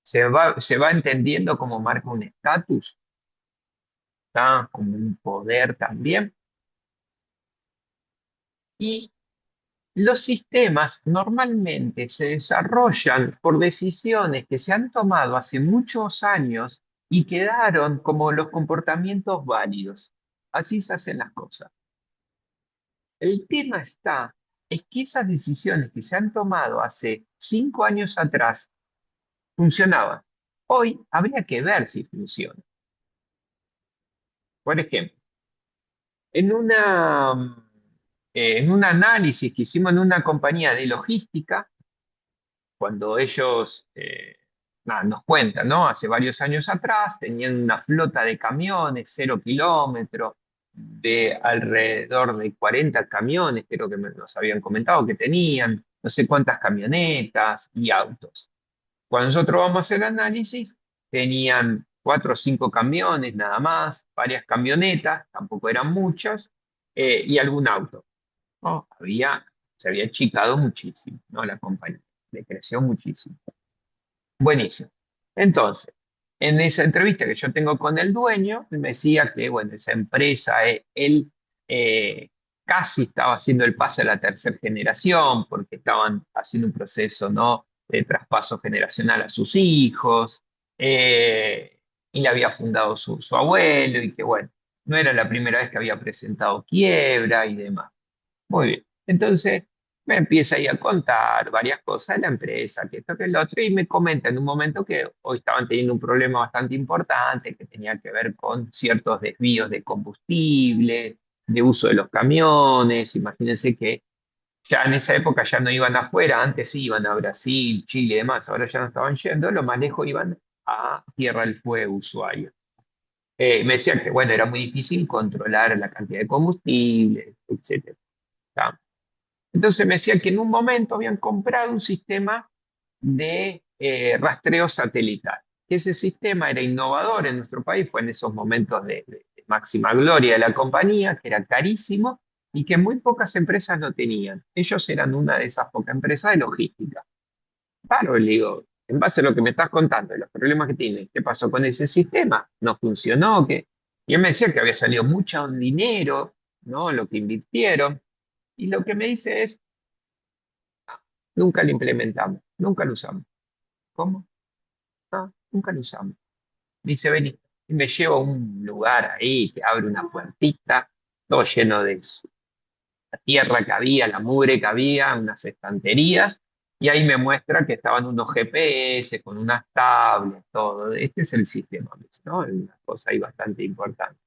Se va entendiendo cómo marca un estatus, ¿tá? Como un poder también. Y los sistemas normalmente se desarrollan por decisiones que se han tomado hace muchos años y quedaron como los comportamientos válidos. Así se hacen las cosas. El tema está es que esas decisiones que se han tomado hace 5 años atrás funcionaban. Hoy habría que ver si funcionan. Por ejemplo, en en un análisis que hicimos en una compañía de logística, cuando ellos nada, nos cuentan, ¿no? Hace varios años atrás tenían una flota de camiones, 0 kilómetros, de alrededor de 40 camiones, creo que nos habían comentado que tenían, no sé cuántas camionetas y autos. Cuando nosotros vamos a hacer análisis, tenían 4 o 5 camiones nada más, varias camionetas, tampoco eran muchas, y algún auto, ¿no? Se había achicado muchísimo, ¿no? La compañía, le creció muchísimo. Buenísimo. Entonces, en esa entrevista que yo tengo con el dueño, él me decía que, bueno, esa empresa, él casi estaba haciendo el pase a la tercera generación, porque estaban haciendo un proceso, ¿no?, de traspaso generacional a sus hijos, y le había fundado su abuelo, y que bueno, no era la primera vez que había presentado quiebra y demás. Muy bien. Entonces me empieza ahí a contar varias cosas de la empresa, que esto, que el otro, y me comenta en un momento que hoy estaban teniendo un problema bastante importante que tenía que ver con ciertos desvíos de combustible, de uso de los camiones. Imagínense que ya en esa época ya no iban afuera, antes sí iban a Brasil, Chile y demás, ahora ya no estaban yendo, lo más lejos iban a Tierra del Fuego, Ushuaia. Me decían que, bueno, era muy difícil controlar la cantidad de combustible, etcétera. Entonces me decían que en un momento habían comprado un sistema de rastreo satelital, que ese sistema era innovador en nuestro país, fue en esos momentos de máxima gloria de la compañía, que era carísimo y que muy pocas empresas lo tenían. Ellos eran una de esas pocas empresas de logística. Claro, le digo, en base a lo que me estás contando, de los problemas que tiene, ¿qué pasó con ese sistema? ¿No funcionó? ¿Qué? Y él me decía que había salido mucho dinero, ¿no? Lo que invirtieron. Y lo que me dice es, nunca lo implementamos, nunca lo usamos. ¿Cómo? No, nunca lo usamos. Me dice, vení, y me lleva a un lugar ahí que abre una puertita, todo lleno de la tierra que había, la mugre que había, unas estanterías, y ahí me muestra que estaban unos GPS con unas tablets, todo. Este es el sistema, me dice, ¿no? Una cosa ahí bastante importante.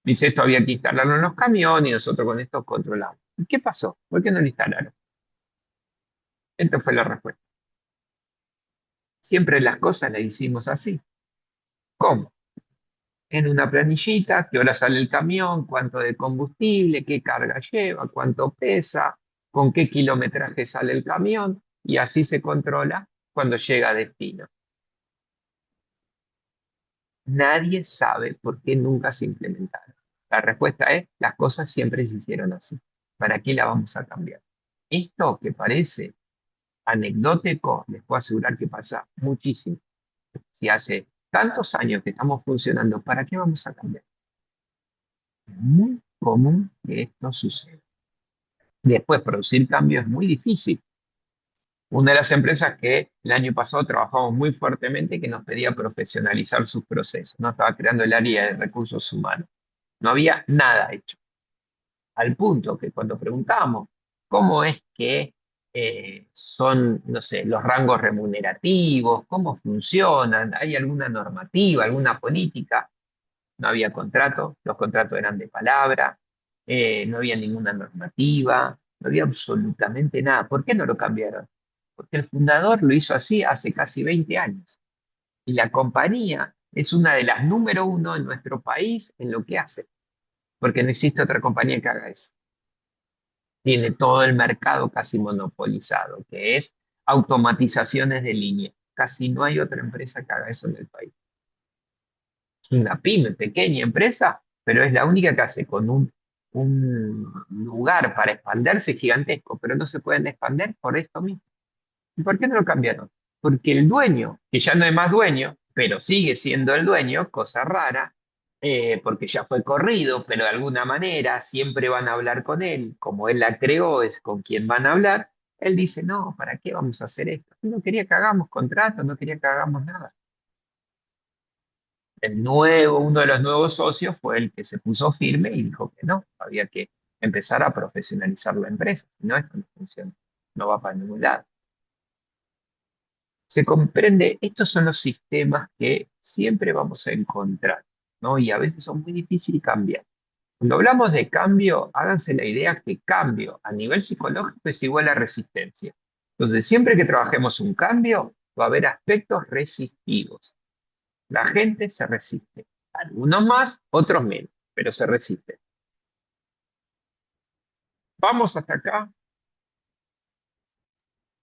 Me dice, esto había que instalarlo en los camiones y nosotros con esto controlamos. ¿Y qué pasó? ¿Por qué no lo instalaron? Esta fue la respuesta. Siempre las cosas las hicimos así. ¿Cómo? En una planillita, qué hora sale el camión, cuánto de combustible, qué carga lleva, cuánto pesa, con qué kilometraje sale el camión, y así se controla cuando llega a destino. Nadie sabe por qué nunca se implementaron. La respuesta es, las cosas siempre se hicieron así. ¿Para qué la vamos a cambiar? Esto que parece anecdótico, les puedo asegurar que pasa muchísimo. Si hace tantos años que estamos funcionando, ¿para qué vamos a cambiar? Es muy común que esto suceda. Después, producir cambios es muy difícil. Una de las empresas que el año pasado trabajamos muy fuertemente, que nos pedía profesionalizar sus procesos, no estaba creando el área de recursos humanos. No había nada hecho. Al punto que cuando preguntamos cómo es que son, no sé, los rangos remunerativos, cómo funcionan, hay alguna normativa, alguna política, no había contrato, los contratos eran de palabra, no había ninguna normativa, no había absolutamente nada. ¿Por qué no lo cambiaron? Porque el fundador lo hizo así hace casi 20 años. Y la compañía es una de las número uno en nuestro país en lo que hace, porque no existe otra compañía que haga eso. Tiene todo el mercado casi monopolizado, que es automatizaciones de línea. Casi no hay otra empresa que haga eso en el país. Es una pyme, pequeña empresa, pero es la única que hace con un lugar para expandirse gigantesco, pero no se pueden expandir por esto mismo. ¿Y por qué no lo cambiaron? Porque el dueño, que ya no es más dueño, pero sigue siendo el dueño, cosa rara, porque ya fue corrido, pero de alguna manera siempre van a hablar con él, como él la creó, es con quien van a hablar. Él dice, no, ¿para qué vamos a hacer esto? No quería que hagamos contratos, no quería que hagamos nada. Uno de los nuevos socios fue el que se puso firme y dijo que no, había que empezar a profesionalizar la empresa, si no, esto no funciona, no va para ningún lado. Se comprende, estos son los sistemas que siempre vamos a encontrar, ¿no? Y a veces son muy difíciles de cambiar. Cuando hablamos de cambio, háganse la idea que cambio a nivel psicológico es igual a resistencia. Entonces, siempre que trabajemos un cambio, va a haber aspectos resistivos. La gente se resiste. Algunos más, otros menos, pero se resisten. ¿Vamos hasta acá?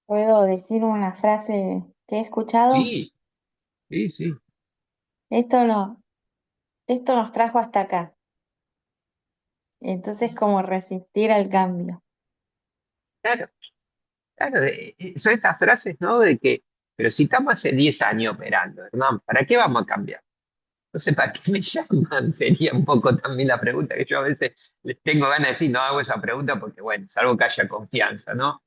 ¿Puedo decir una frase que he escuchado? Sí, sí, sí. Esto no, esto nos trajo hasta acá. Entonces, como resistir al cambio. Claro, claro. Son estas frases, ¿no? De que, pero si estamos hace 10 años operando, ¿no? ¿Para qué vamos a cambiar? Entonces, ¿para qué me llaman? Sería un poco también la pregunta que yo a veces les tengo ganas de decir, no hago esa pregunta porque, bueno, salvo que haya confianza, ¿no?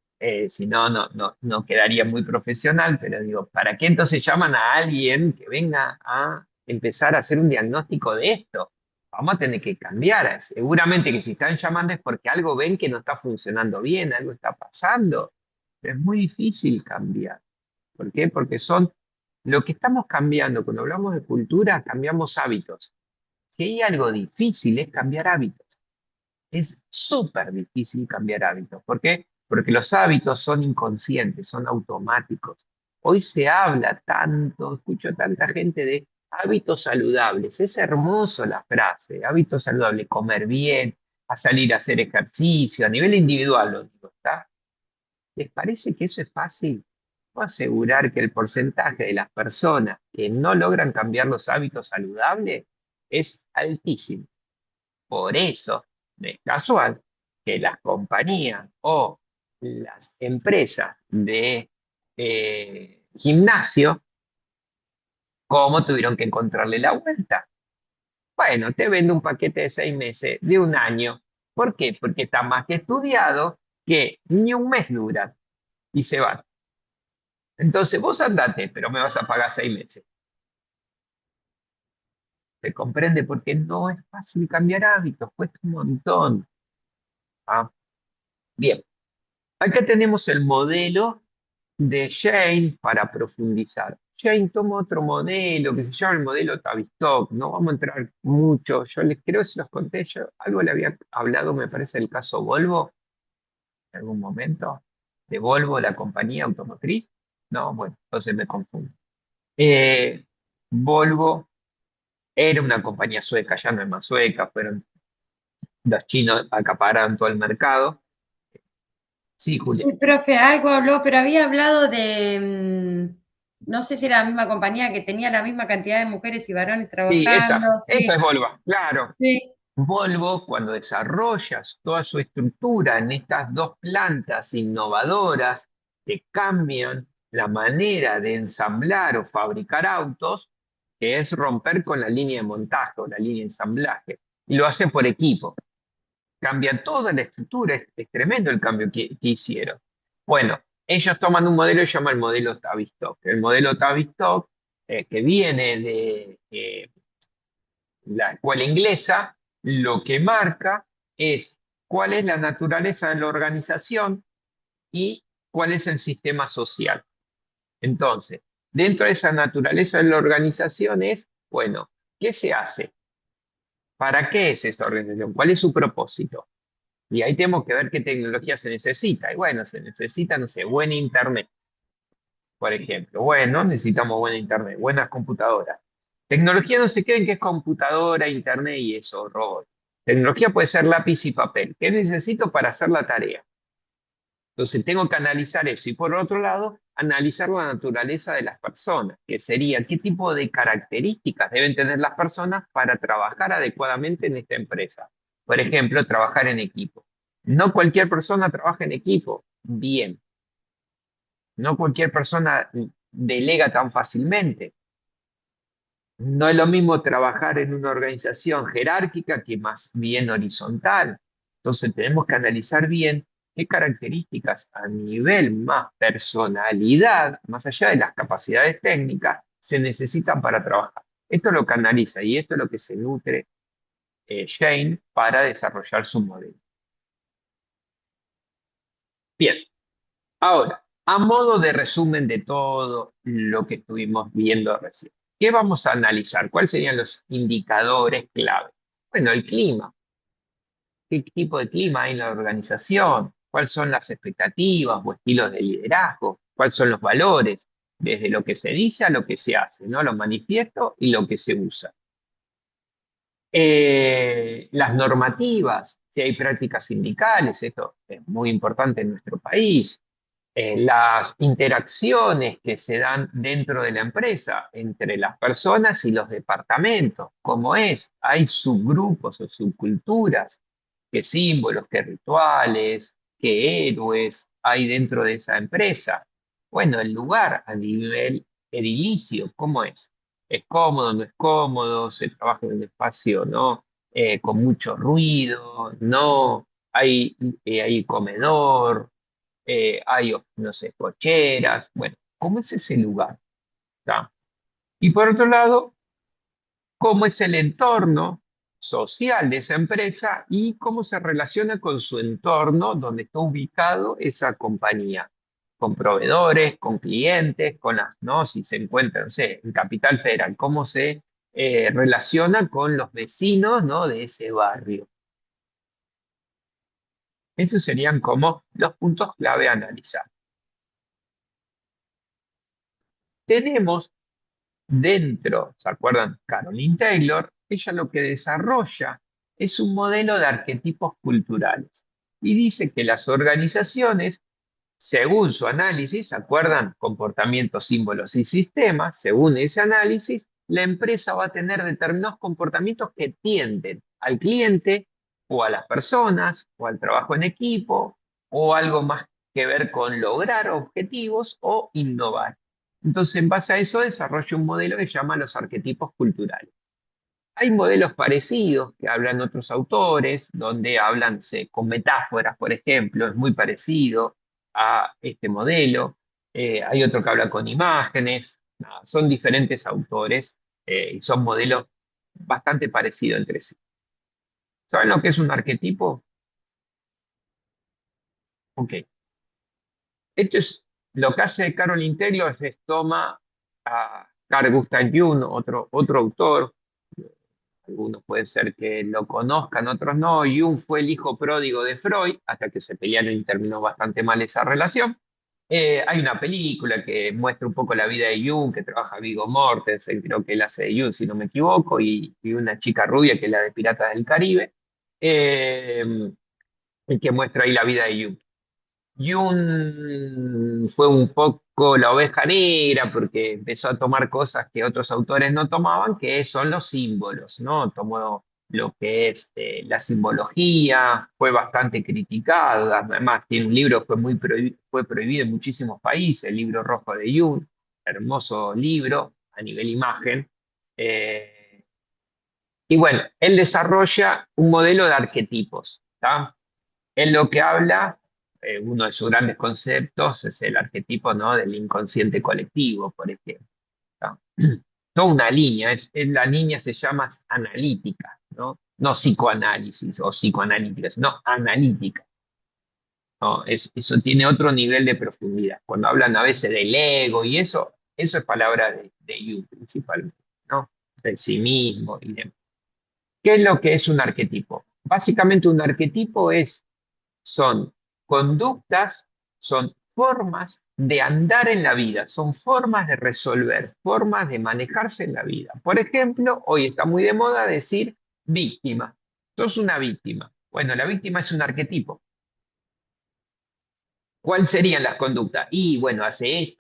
Si no, no quedaría muy profesional, pero digo, ¿para qué entonces llaman a alguien que venga a empezar a hacer un diagnóstico de esto? Vamos a tener que cambiar. Seguramente que si están llamando es porque algo ven que no está funcionando bien, algo está pasando. Pero es muy difícil cambiar. ¿Por qué? Porque lo que estamos cambiando, cuando hablamos de cultura, cambiamos hábitos. Si hay algo difícil es cambiar hábitos. Es súper difícil cambiar hábitos. ¿Por qué? Porque los hábitos son inconscientes, son automáticos. Hoy se habla tanto, escucho tanta gente de hábitos saludables. Es hermoso la frase, hábitos saludables, comer bien, a salir a hacer ejercicio, a nivel individual lo digo, ¿está? ¿Les parece que eso es fácil? Puedo asegurar que el porcentaje de las personas que no logran cambiar los hábitos saludables es altísimo. Por eso, no es casual que las compañías o las empresas de gimnasio, ¿cómo tuvieron que encontrarle la vuelta? Bueno, te vendo un paquete de 6 meses, de un año. ¿Por qué? Porque está más que estudiado que ni un mes dura y se van. Entonces vos andate, pero me vas a pagar 6 meses. ¿Se comprende? Porque no es fácil cambiar hábitos, cuesta un montón. Ah, bien, acá tenemos el modelo de Jane para profundizar. Jane toma otro modelo que se llama el modelo Tavistock. No vamos a entrar mucho. Yo les creo si los conté, yo algo le había hablado, me parece, el caso Volvo, en algún momento, de Volvo, la compañía automotriz. No, bueno, entonces me confundo. Eh, Volvo era una compañía sueca, ya no es más sueca, fueron los chinos acapararon todo el mercado. Sí, Julia. Sí, profe, algo habló, pero había hablado de, no sé si era la misma compañía que tenía la misma cantidad de mujeres y varones Sí, trabajando. esa es Sí, Volvo, claro. sí. Volvo, cuando desarrollas toda su estructura en estas dos plantas innovadoras que cambian la manera de ensamblar o fabricar autos, que es romper con la línea de montaje o la línea de ensamblaje, y lo hace por equipo. Cambia toda la estructura, es tremendo el cambio que hicieron. Bueno, ellos toman un modelo que se llama el modelo Tavistock. El modelo Tavistock, que viene de la escuela inglesa, lo que marca es cuál es la naturaleza de la organización y cuál es el sistema social. Entonces, dentro de esa naturaleza de la organización es, bueno, ¿qué se hace? ¿Para qué es esta organización? ¿Cuál es su propósito? Y ahí tenemos que ver qué tecnología se necesita. Y bueno, se necesita, no sé, buen internet, por ejemplo. Bueno, necesitamos buen internet, buenas computadoras. Tecnología no se queden que es computadora, internet y eso, robot. Tecnología puede ser lápiz y papel. ¿Qué necesito para hacer la tarea? Entonces tengo que analizar eso. Y por otro lado, analizar la naturaleza de las personas, que sería qué tipo de características deben tener las personas para trabajar adecuadamente en esta empresa. Por ejemplo, trabajar en equipo. No cualquier persona trabaja en equipo. Bien. No cualquier persona delega tan fácilmente. No es lo mismo trabajar en una organización jerárquica que más bien horizontal. Entonces tenemos que analizar bien qué características a nivel más personalidad, más allá de las capacidades técnicas, se necesitan para trabajar. Esto es lo que analiza y esto es lo que se nutre Shane para desarrollar su modelo. Bien, ahora, a modo de resumen de todo lo que estuvimos viendo recién, ¿qué vamos a analizar? ¿Cuáles serían los indicadores clave? Bueno, el clima. ¿Qué tipo de clima hay en la organización? ¿Cuáles son las expectativas o estilos de liderazgo? ¿Cuáles son los valores? Desde lo que se dice a lo que se hace, ¿no? Lo manifiesto y lo que se usa. Las normativas, si hay prácticas sindicales, esto es muy importante en nuestro país. Las interacciones que se dan dentro de la empresa entre las personas y los departamentos, cómo es, hay subgrupos o subculturas, qué símbolos, qué rituales, qué héroes hay dentro de esa empresa. Bueno, el lugar a nivel edilicio, ¿cómo es? ¿Es cómodo, no es cómodo? ¿Se trabaja en un espacio, no? Con mucho ruido, no, hay comedor, hay, no sé, cocheras, bueno, ¿cómo es ese lugar? ¿Tá? Y por otro lado, ¿cómo es el entorno social de esa empresa y cómo se relaciona con su entorno donde está ubicado esa compañía? Con proveedores, con clientes, con las, ¿no? Si se encuentra, no sé, en Capital Federal, ¿cómo se relaciona con los vecinos, ¿no? De ese barrio? Estos serían como los puntos clave a analizar. Tenemos dentro, ¿se acuerdan? Caroline Taylor, ella lo que desarrolla es un modelo de arquetipos culturales y dice que las organizaciones, según su análisis, ¿se acuerdan? Comportamientos, símbolos y sistemas, según ese análisis, la empresa va a tener determinados comportamientos que tienden al cliente o a las personas o al trabajo en equipo o algo más que ver con lograr objetivos o innovar. Entonces, en base a eso, desarrolla un modelo que se llama los arquetipos culturales. Hay modelos parecidos que hablan otros autores, donde hablan con metáforas, por ejemplo, es muy parecido a este modelo. Hay otro que habla con imágenes. Nada, son diferentes autores y son modelos bastante parecidos entre sí. ¿Saben lo que es un arquetipo? Ok. Esto es lo que hace Caroline Taylor, es toma a Carl Gustav Jung, otro autor. Algunos pueden ser que lo conozcan, otros no. Jung fue el hijo pródigo de Freud, hasta que se pelearon y terminó bastante mal esa relación. Hay una película que muestra un poco la vida de Jung, que trabaja Viggo Mortensen, creo que él hace de Jung, si no me equivoco, y una chica rubia que es la de Piratas del Caribe, y que muestra ahí la vida de Jung. Jung fue un poco la oveja negra porque empezó a tomar cosas que otros autores no tomaban, que son los símbolos, ¿no? Tomó lo que es la simbología, fue bastante criticado, además tiene un libro, fue prohibido en muchísimos países, el libro rojo de Jung, hermoso libro a nivel imagen. Eh, y bueno, él desarrolla un modelo de arquetipos, ¿tá? En lo que habla, uno de sus grandes conceptos es el arquetipo, ¿no? Del inconsciente colectivo, por ejemplo, ¿no? Toda una línea, la línea se llama analítica, ¿no? No psicoanálisis o psicoanalítica, sino analítica, ¿no? Eso tiene otro nivel de profundidad. Cuando hablan a veces del ego y eso es palabra de Jung principalmente, ¿no? Del sí mismo y demás. ¿Qué es lo que es un arquetipo? Básicamente un arquetipo son conductas, son formas de andar en la vida, son formas de resolver, formas de manejarse en la vida. Por ejemplo, hoy está muy de moda decir víctima. Sos una víctima. Bueno, la víctima es un arquetipo. ¿Cuáles serían las conductas? Y bueno, hace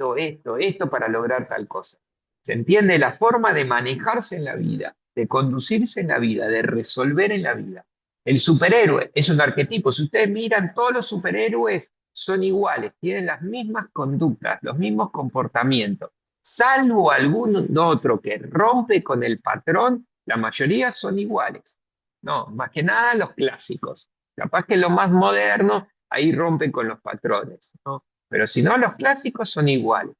esto para lograr tal cosa. ¿Se entiende? La forma de manejarse en la vida, de conducirse en la vida, de resolver en la vida. El superhéroe es un arquetipo. Si ustedes miran, todos los superhéroes son iguales, tienen las mismas conductas, los mismos comportamientos. Salvo algún otro que rompe con el patrón, la mayoría son iguales. No, más que nada los clásicos. Capaz que los más modernos ahí rompen con los patrones, ¿no? Pero si no, los clásicos son iguales.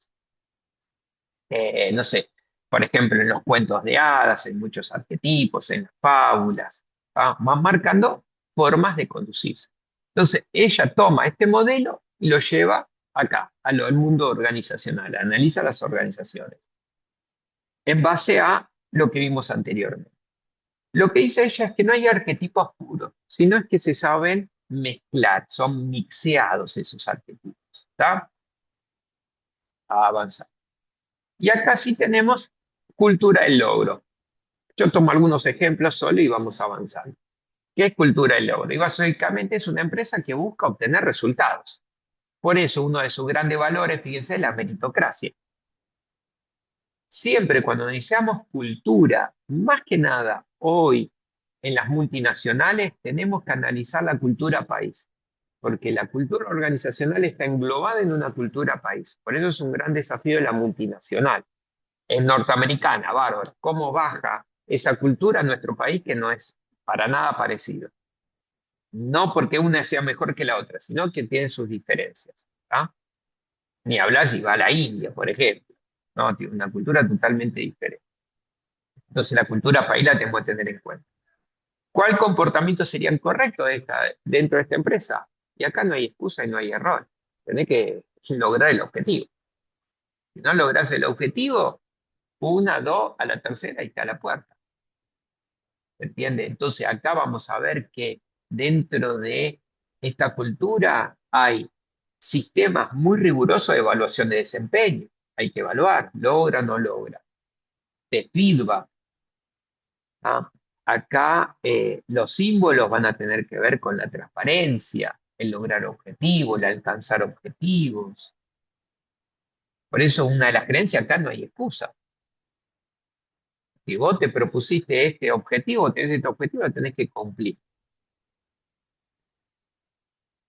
No sé, por ejemplo, en los cuentos de hadas, en muchos arquetipos, en las fábulas, ¿ah? Van marcando formas de conducirse. Entonces, ella toma este modelo y lo lleva acá, al mundo organizacional, analiza las organizaciones, en base a lo que vimos anteriormente. Lo que dice ella es que no hay arquetipos puros, sino es que se saben mezclar, son mixeados esos arquetipos. ¿Está? A avanzar. Y acá sí tenemos cultura del logro. Yo tomo algunos ejemplos solo y vamos avanzando. ¿Qué es cultura del logro? Y básicamente es una empresa que busca obtener resultados. Por eso uno de sus grandes valores, fíjense, es la meritocracia. Siempre cuando deseamos cultura, más que nada hoy en las multinacionales, tenemos que analizar la cultura país, porque la cultura organizacional está englobada en una cultura país. Por eso es un gran desafío de la multinacional. Es norteamericana, bárbaro. ¿Cómo baja esa cultura en nuestro país que no es para nada parecido? No porque una sea mejor que la otra, sino que tienen sus diferencias. ¿Ah? Ni hablar si va a la India, por ejemplo. No, tiene una cultura totalmente diferente. Entonces la cultura país la tenemos que tener en cuenta. ¿Cuál comportamiento sería el correcto dentro de esta empresa? Y acá no hay excusa y no hay error. Tenés que lograr el objetivo. Si no lográs el objetivo, una, dos, a la tercera y está a la puerta. ¿Se entiende? Entonces acá vamos a ver que dentro de esta cultura hay sistemas muy rigurosos de evaluación de desempeño. Hay que evaluar, logra o no logra. De feedback. ¿Ah? Acá los símbolos van a tener que ver con la transparencia, el lograr objetivos, el alcanzar objetivos. Por eso una de las creencias acá no hay excusa. Si vos te propusiste este objetivo, tenés este objetivo, lo tenés que cumplir.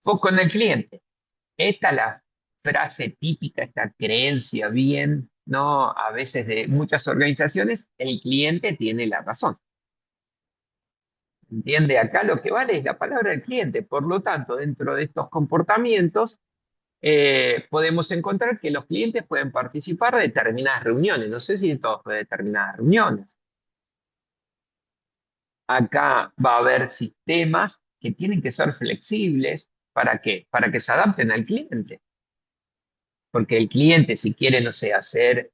Foco en el cliente. Esta es la frase típica, esta creencia bien, ¿no? A veces de muchas organizaciones, el cliente tiene la razón. ¿Entiende? Acá lo que vale es la palabra del cliente. Por lo tanto, dentro de estos comportamientos, podemos encontrar que los clientes pueden participar de determinadas reuniones. No sé si de todos, pero de determinadas reuniones. Acá va a haber sistemas que tienen que ser flexibles. ¿Para qué? Para que se adapten al cliente. Porque el cliente, si quiere, no sé, hacer,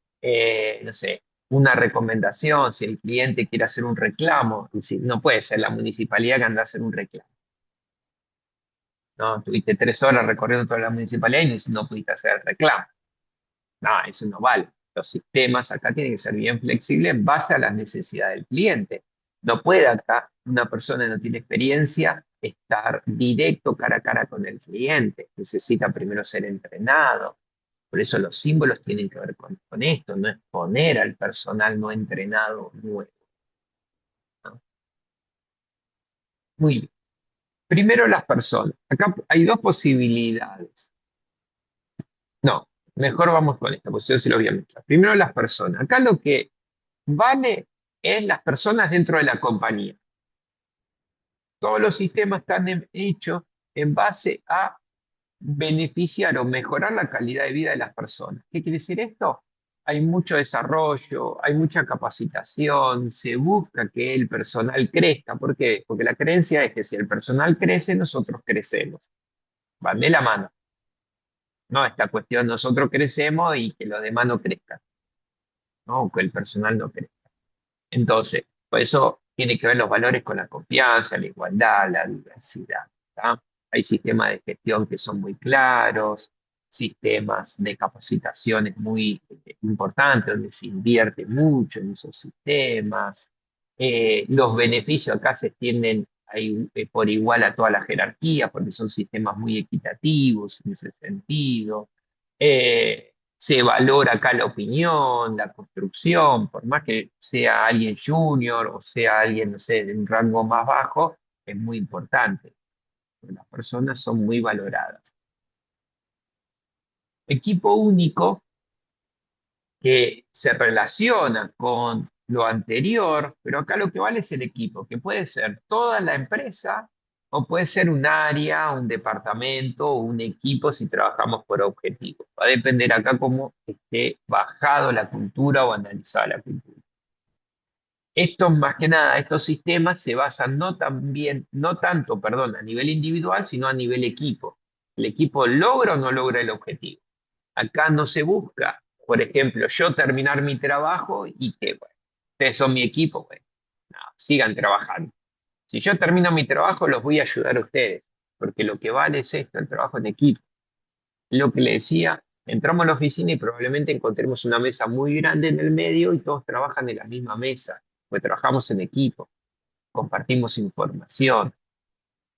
no sé, una recomendación, si el cliente quiere hacer un reclamo, no puede ser la municipalidad que anda a hacer un reclamo. ¿No? Tuviste 3 horas recorriendo toda la municipalidad y no pudiste hacer el reclamo. No, eso no vale. Los sistemas acá tienen que ser bien flexibles en base a las necesidades del cliente. No puede acá una persona que no tiene experiencia estar directo cara a cara con el cliente. Necesita primero ser entrenado. Por eso los símbolos tienen que ver con esto, no es poner al personal no entrenado nuevo. ¿No? Muy bien. Primero las personas. Acá hay dos posibilidades. No, mejor vamos con esta, pues yo sí lo voy a mezclar. Primero las personas. Acá lo que vale es las personas dentro de la compañía. Todos los sistemas están hechos en base a beneficiar o mejorar la calidad de vida de las personas. ¿Qué quiere decir esto? Hay mucho desarrollo, hay mucha capacitación, se busca que el personal crezca. ¿Por qué? Porque la creencia es que si el personal crece, nosotros crecemos. Van de la mano. No, esta cuestión, nosotros crecemos y que los demás no crezcan, ¿no? O que el personal no crezca. Entonces, por eso tiene que ver los valores con la confianza, la igualdad, la diversidad. ¿Tá? Hay sistemas de gestión que son muy claros, sistemas de capacitaciones muy importantes, donde se invierte mucho en esos sistemas. Los beneficios acá se extienden por igual a toda la jerarquía, porque son sistemas muy equitativos en ese sentido. Se valora acá la opinión, la construcción, por más que sea alguien junior o sea alguien, no sé, de un rango más bajo, es muy importante. Las personas son muy valoradas. Equipo único que se relaciona con lo anterior, pero acá lo que vale es el equipo, que puede ser toda la empresa o puede ser un área, un departamento o un equipo si trabajamos por objetivos. Va a depender acá cómo esté bajado la cultura o analizada la cultura. Estos, más que nada, estos sistemas se basan no tanto, perdón, a nivel individual, sino a nivel equipo. ¿El equipo logra o no logra el objetivo? Acá no se busca, por ejemplo, yo terminar mi trabajo y que, bueno, ustedes son mi equipo, bueno, no, sigan trabajando. Si yo termino mi trabajo, los voy a ayudar a ustedes, porque lo que vale es esto, el trabajo en equipo. Lo que le decía, entramos a la oficina y probablemente encontremos una mesa muy grande en el medio y todos trabajan en la misma mesa, pues trabajamos en equipo, compartimos información.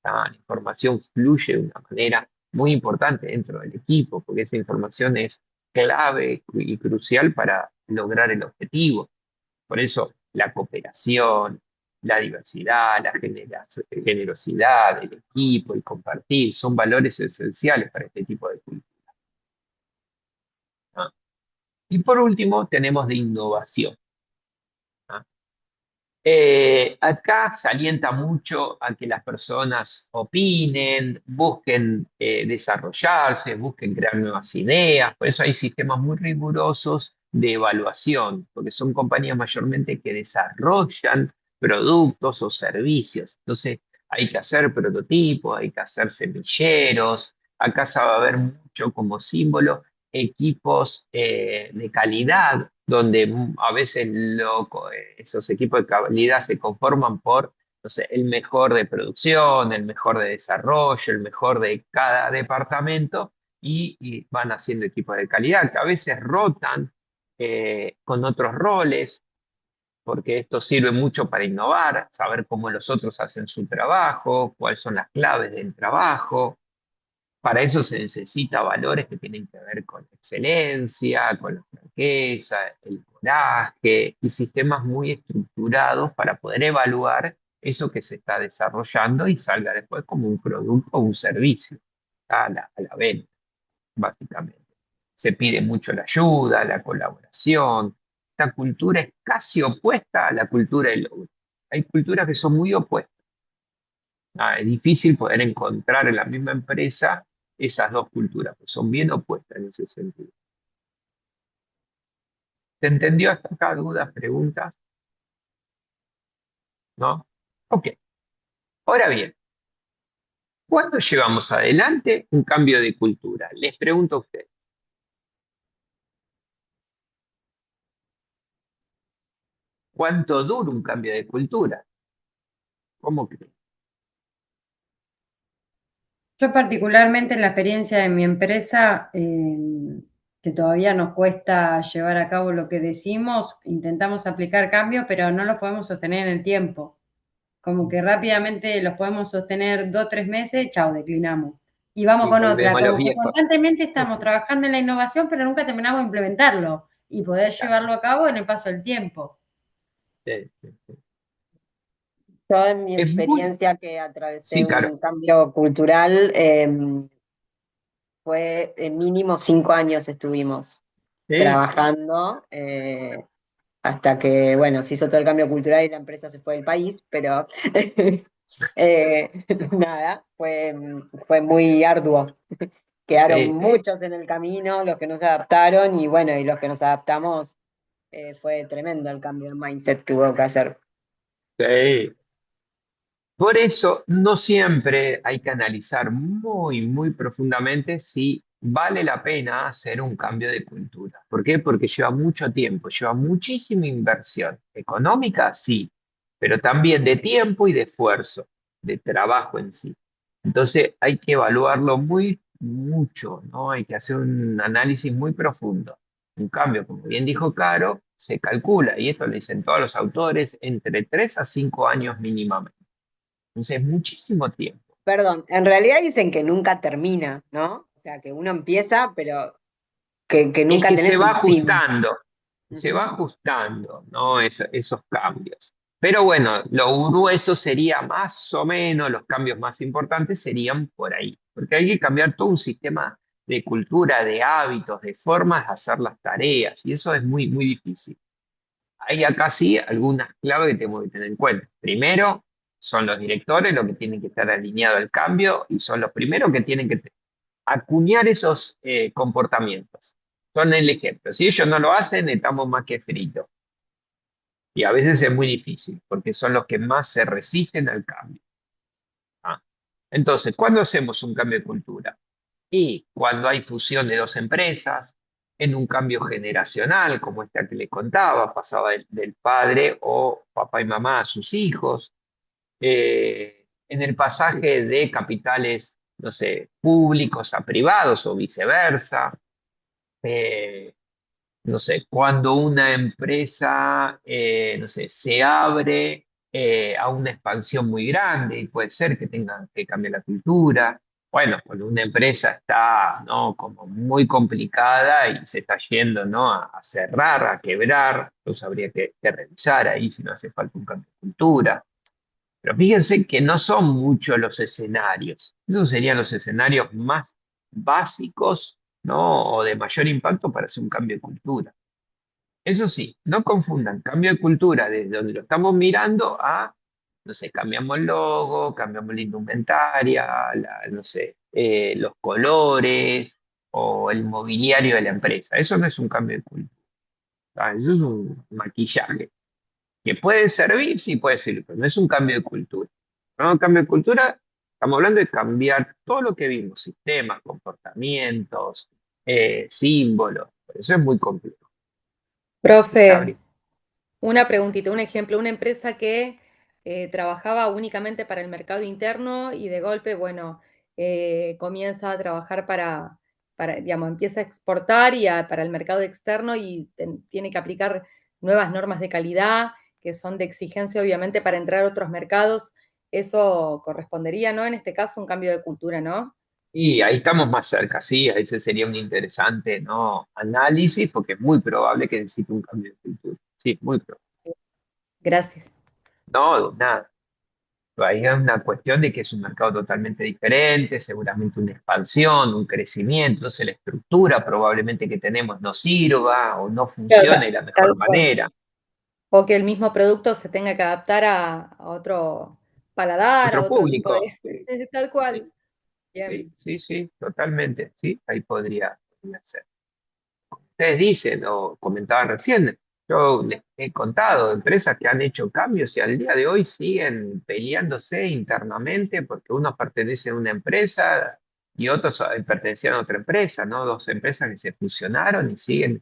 La información fluye de una manera muy importante dentro del equipo, porque esa información es clave y crucial para lograr el objetivo. Por eso la cooperación, la diversidad, la generosidad del equipo, el compartir, son valores esenciales para este tipo de cultura. ¿No? Y por último, tenemos de innovación. ¿Ah? Acá se alienta mucho a que las personas opinen, busquen desarrollarse, busquen crear nuevas ideas. Por eso hay sistemas muy rigurosos de evaluación, porque son compañías mayormente que desarrollan productos o servicios. Entonces hay que hacer prototipos, hay que hacer semilleros. Acá se va a ver mucho como símbolo equipos de calidad, donde a veces esos equipos de calidad se conforman por, no sé, el mejor de producción, el mejor de desarrollo, el mejor de cada departamento, y van haciendo equipos de calidad que a veces rotan con otros roles, porque esto sirve mucho para innovar, saber cómo los otros hacen su trabajo, cuáles son las claves del trabajo. Para eso se necesita valores que tienen que ver con la excelencia, con la franqueza, el coraje y sistemas muy estructurados para poder evaluar eso que se está desarrollando y salga después como un producto o un servicio a la venta, básicamente. Se pide mucho la ayuda, la colaboración. Esta cultura es casi opuesta a la cultura del logro. Hay culturas que son muy opuestas. Es difícil poder encontrar en la misma empresa esas dos culturas, que son bien opuestas en ese sentido. ¿Se entendió hasta acá? ¿Dudas, preguntas? ¿No? Ok. Ahora bien, ¿cuándo llevamos adelante un cambio de cultura? Les pregunto a ustedes. ¿Cuánto dura un cambio de cultura? ¿Cómo creen? Yo particularmente en la experiencia de mi empresa, que todavía nos cuesta llevar a cabo lo que decimos, intentamos aplicar cambios, pero no los podemos sostener en el tiempo. Como que rápidamente los podemos sostener 2 o 3 meses, chao, declinamos. Y vamos Y con otra, volvemos a los como que viejos. constantemente estamos trabajando en la innovación, pero nunca terminamos de implementarlo y poder llevarlo a cabo en el paso del tiempo. Sí, sí, sí. Yo en mi Es muy... experiencia que atravesé Sí, claro. un cambio cultural, fue mínimo 5 años estuvimos Sí, trabajando, hasta que, bueno, se hizo todo el cambio cultural y la empresa se fue del país, pero eh, nada, fue muy arduo. Quedaron sí, muchos en el camino, los que no se adaptaron, y bueno, y los que nos adaptamos, fue tremendo el cambio de mindset que hubo que hacer. sí. Por eso, no siempre hay que analizar muy, muy profundamente si vale la pena hacer un cambio de cultura. ¿Por qué? Porque lleva mucho tiempo, lleva muchísima inversión. Económica, sí, pero también de tiempo y de esfuerzo, de trabajo en sí. Entonces, hay que evaluarlo muy, mucho, ¿no? Hay que hacer un análisis muy profundo. Un cambio, como bien dijo Caro, se calcula, y esto lo dicen todos los autores, entre 3 a 5 años mínimamente. Entonces, muchísimo tiempo. Perdón, en realidad dicen que nunca termina, ¿no? O sea, que uno empieza, pero que Es nunca que se tenés va un fin. ajustando, se va Ujú. ajustando, ¿no? Esos cambios. Pero bueno, lo grueso sería más o menos, los cambios más importantes serían por ahí, porque hay que cambiar todo un sistema de cultura, de hábitos, de formas de hacer las tareas, y eso es muy, muy difícil. Hay acá sí algunas claves que tenemos que tener en cuenta. Primero, son los directores los que tienen que estar alineados al cambio y son los primeros que tienen que acuñar esos comportamientos. Son el ejemplo. Si ellos no lo hacen, estamos más que fritos. Y a veces es muy difícil, porque son los que más se resisten al cambio. ¿Ah? Entonces, ¿cuándo hacemos un cambio de cultura? Y cuando hay fusión de dos empresas, en un cambio generacional, como esta que le contaba, pasaba del padre o papá y mamá a sus hijos, en el pasaje de capitales, no sé, públicos a privados o viceversa. eh, no sé, cuando una empresa, no sé, se abre a una expansión muy grande y puede ser que tenga que cambiar la cultura. Bueno, cuando una empresa está, ¿no? como muy complicada y se está yendo, ¿no? a cerrar, a quebrar, entonces habría que revisar ahí si no hace falta un cambio de cultura. Pero fíjense que no son muchos los escenarios. Esos serían los escenarios más básicos ¿no? O de mayor impacto para hacer un cambio de cultura. Eso sí, no confundan cambio de cultura desde donde lo estamos mirando a, no sé, cambiamos el logo, cambiamos la indumentaria, no sé, los colores o el mobiliario de la empresa. Eso no es un cambio de cultura. Eso es un maquillaje. Que puede servir, sí puede servir, pero no es un cambio de cultura. No, un cambio de cultura, estamos hablando de cambiar todo lo que vimos, sistemas, comportamientos, símbolos. Por eso es muy complejo. Profe, Sabri. una preguntita, un ejemplo, una empresa que trabajaba únicamente para el mercado interno y de golpe, bueno, comienza a trabajar digamos, empieza a exportar para el mercado externo y tiene que aplicar nuevas normas de calidad que son de exigencia, obviamente, para entrar a otros mercados. Eso correspondería, ¿no? En este caso, un cambio de cultura, ¿no? Y ahí estamos más cerca, sí, ese sería un interesante, ¿no? Análisis, porque es muy probable que necesite un cambio de cultura. Sí, muy probable. Gracias. No, nada. Ahí es una cuestión de que es un mercado totalmente diferente, seguramente una expansión, un crecimiento, entonces la estructura probablemente que tenemos no sirva o no Claro, funcione de la tal mejor cual. manera. O que el mismo producto se tenga que adaptar a otro paladar, a Otro otro tipo público. de... Sí, Tal sí, cual. sí, Bien. sí, sí, totalmente. Sí, ahí podría ser. Ustedes dicen o comentaban recién, yo les he contado empresas que han hecho cambios y al día de hoy siguen peleándose internamente porque unos pertenecen a una empresa y otros pertenecían a otra empresa, ¿no? Dos empresas que se fusionaron y siguen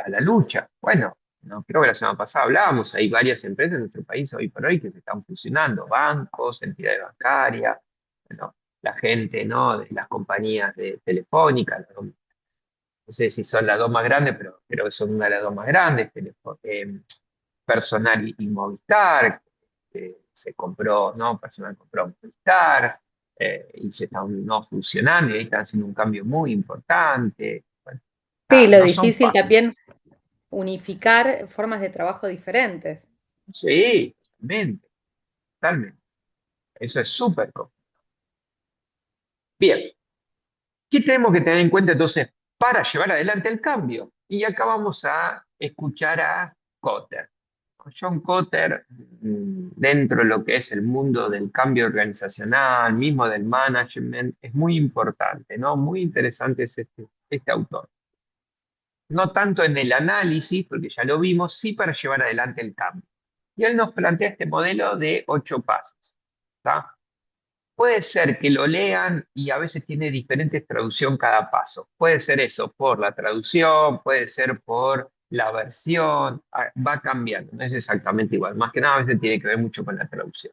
a la lucha. Bueno, no creo que la semana pasada hablábamos, hay varias empresas en nuestro país hoy por hoy que se están fusionando, bancos, entidades bancarias, bueno, la gente, ¿no? De las compañías de telefónicas, no sé si son las dos más grandes, pero creo que son una de las dos más grandes, Personal y Movistar, que se compró, ¿no? Personal compró Movistar, y se están no funcionando, y ahí están haciendo un cambio muy importante. Bueno, Sí, nada, lo no son difícil fáciles. también unificar formas de trabajo diferentes. Sí, totalmente, totalmente. Eso es súper complejo. Bien, ¿qué tenemos que tener en cuenta entonces para llevar adelante el cambio? Y acá vamos a escuchar a Kotter. John Kotter, dentro de lo que es el mundo del cambio organizacional, mismo del management, es muy importante, ¿no? Muy interesante es este autor. No tanto en el análisis, porque ya lo vimos, sí para llevar adelante el cambio. Y él nos plantea este modelo de 8 pasos. ¿Tá? Puede ser que lo lean y a veces tiene diferentes traducción cada paso. Puede ser eso por la traducción, puede ser por la versión, va cambiando, no es exactamente igual. Más que nada a veces tiene que ver mucho con la traducción.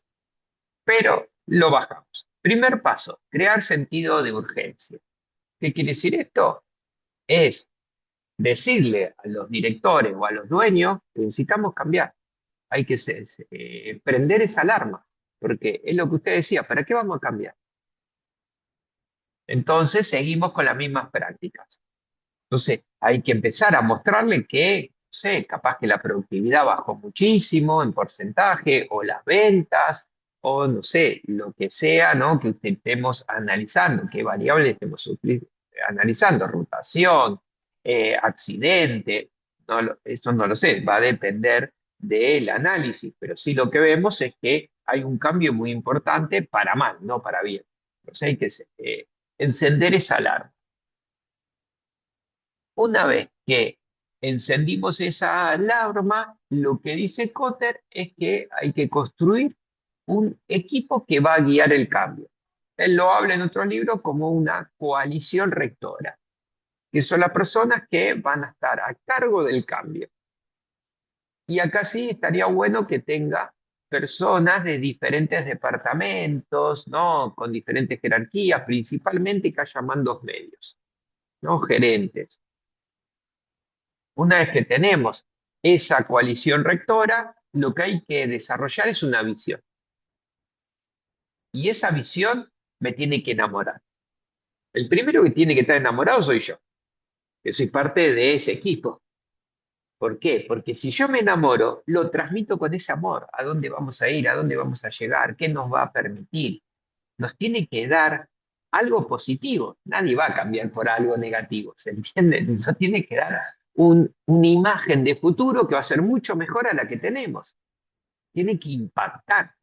Pero lo bajamos. Primer paso, crear sentido de urgencia. ¿Qué quiere decir esto? Es decirle a los directores o a los dueños que necesitamos cambiar. Hay que prender esa alarma, porque es lo que usted decía, ¿para qué vamos a cambiar? Entonces seguimos con las mismas prácticas. Entonces hay que empezar a mostrarle que, no sé, capaz que la productividad bajó muchísimo en porcentaje, o las ventas, o no sé, lo que sea, ¿no? Que estemos analizando, qué variables estemos analizando, rotación, accidente, eso no lo sé, va a depender del análisis, pero sí lo que vemos es que hay un cambio muy importante para mal, no para bien. Entonces hay que encender esa alarma. Una vez que encendimos esa alarma, lo que dice Kotter es que hay que construir un equipo que va a guiar el cambio. Él lo habla en otro libro como una coalición rectora, que son las personas que van a estar a cargo del cambio. Y acá sí estaría bueno que tenga personas de diferentes departamentos, ¿no? Con diferentes jerarquías, principalmente que haya mandos medios, ¿no? Gerentes. Una vez que tenemos esa coalición rectora, lo que hay que desarrollar es una visión. Y esa visión me tiene que enamorar. El primero que tiene que estar enamorado soy yo, que soy parte de ese equipo. ¿Por qué? Porque si yo me enamoro, lo transmito con ese amor. ¿A dónde vamos a ir? ¿A dónde vamos a llegar? ¿Qué nos va a permitir? Nos tiene que dar algo positivo. Nadie va a cambiar por algo negativo, ¿se entiende? Nos tiene que dar una imagen de futuro que va a ser mucho mejor a la que tenemos. Tiene que impactar.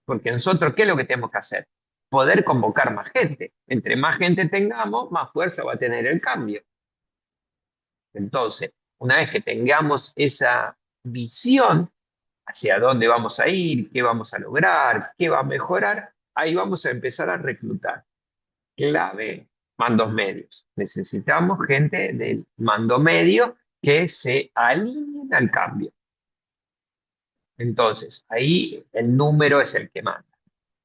Porque nosotros, ¿qué es lo que tenemos que hacer? Poder convocar más gente. Entre más gente tengamos, más fuerza va a tener el cambio. Entonces, una vez que tengamos esa visión hacia dónde vamos a ir, qué vamos a lograr, qué va a mejorar, ahí vamos a empezar a reclutar. Clave, mandos medios. Necesitamos gente del mando medio que se alineen al cambio. Entonces, ahí el número es el que manda.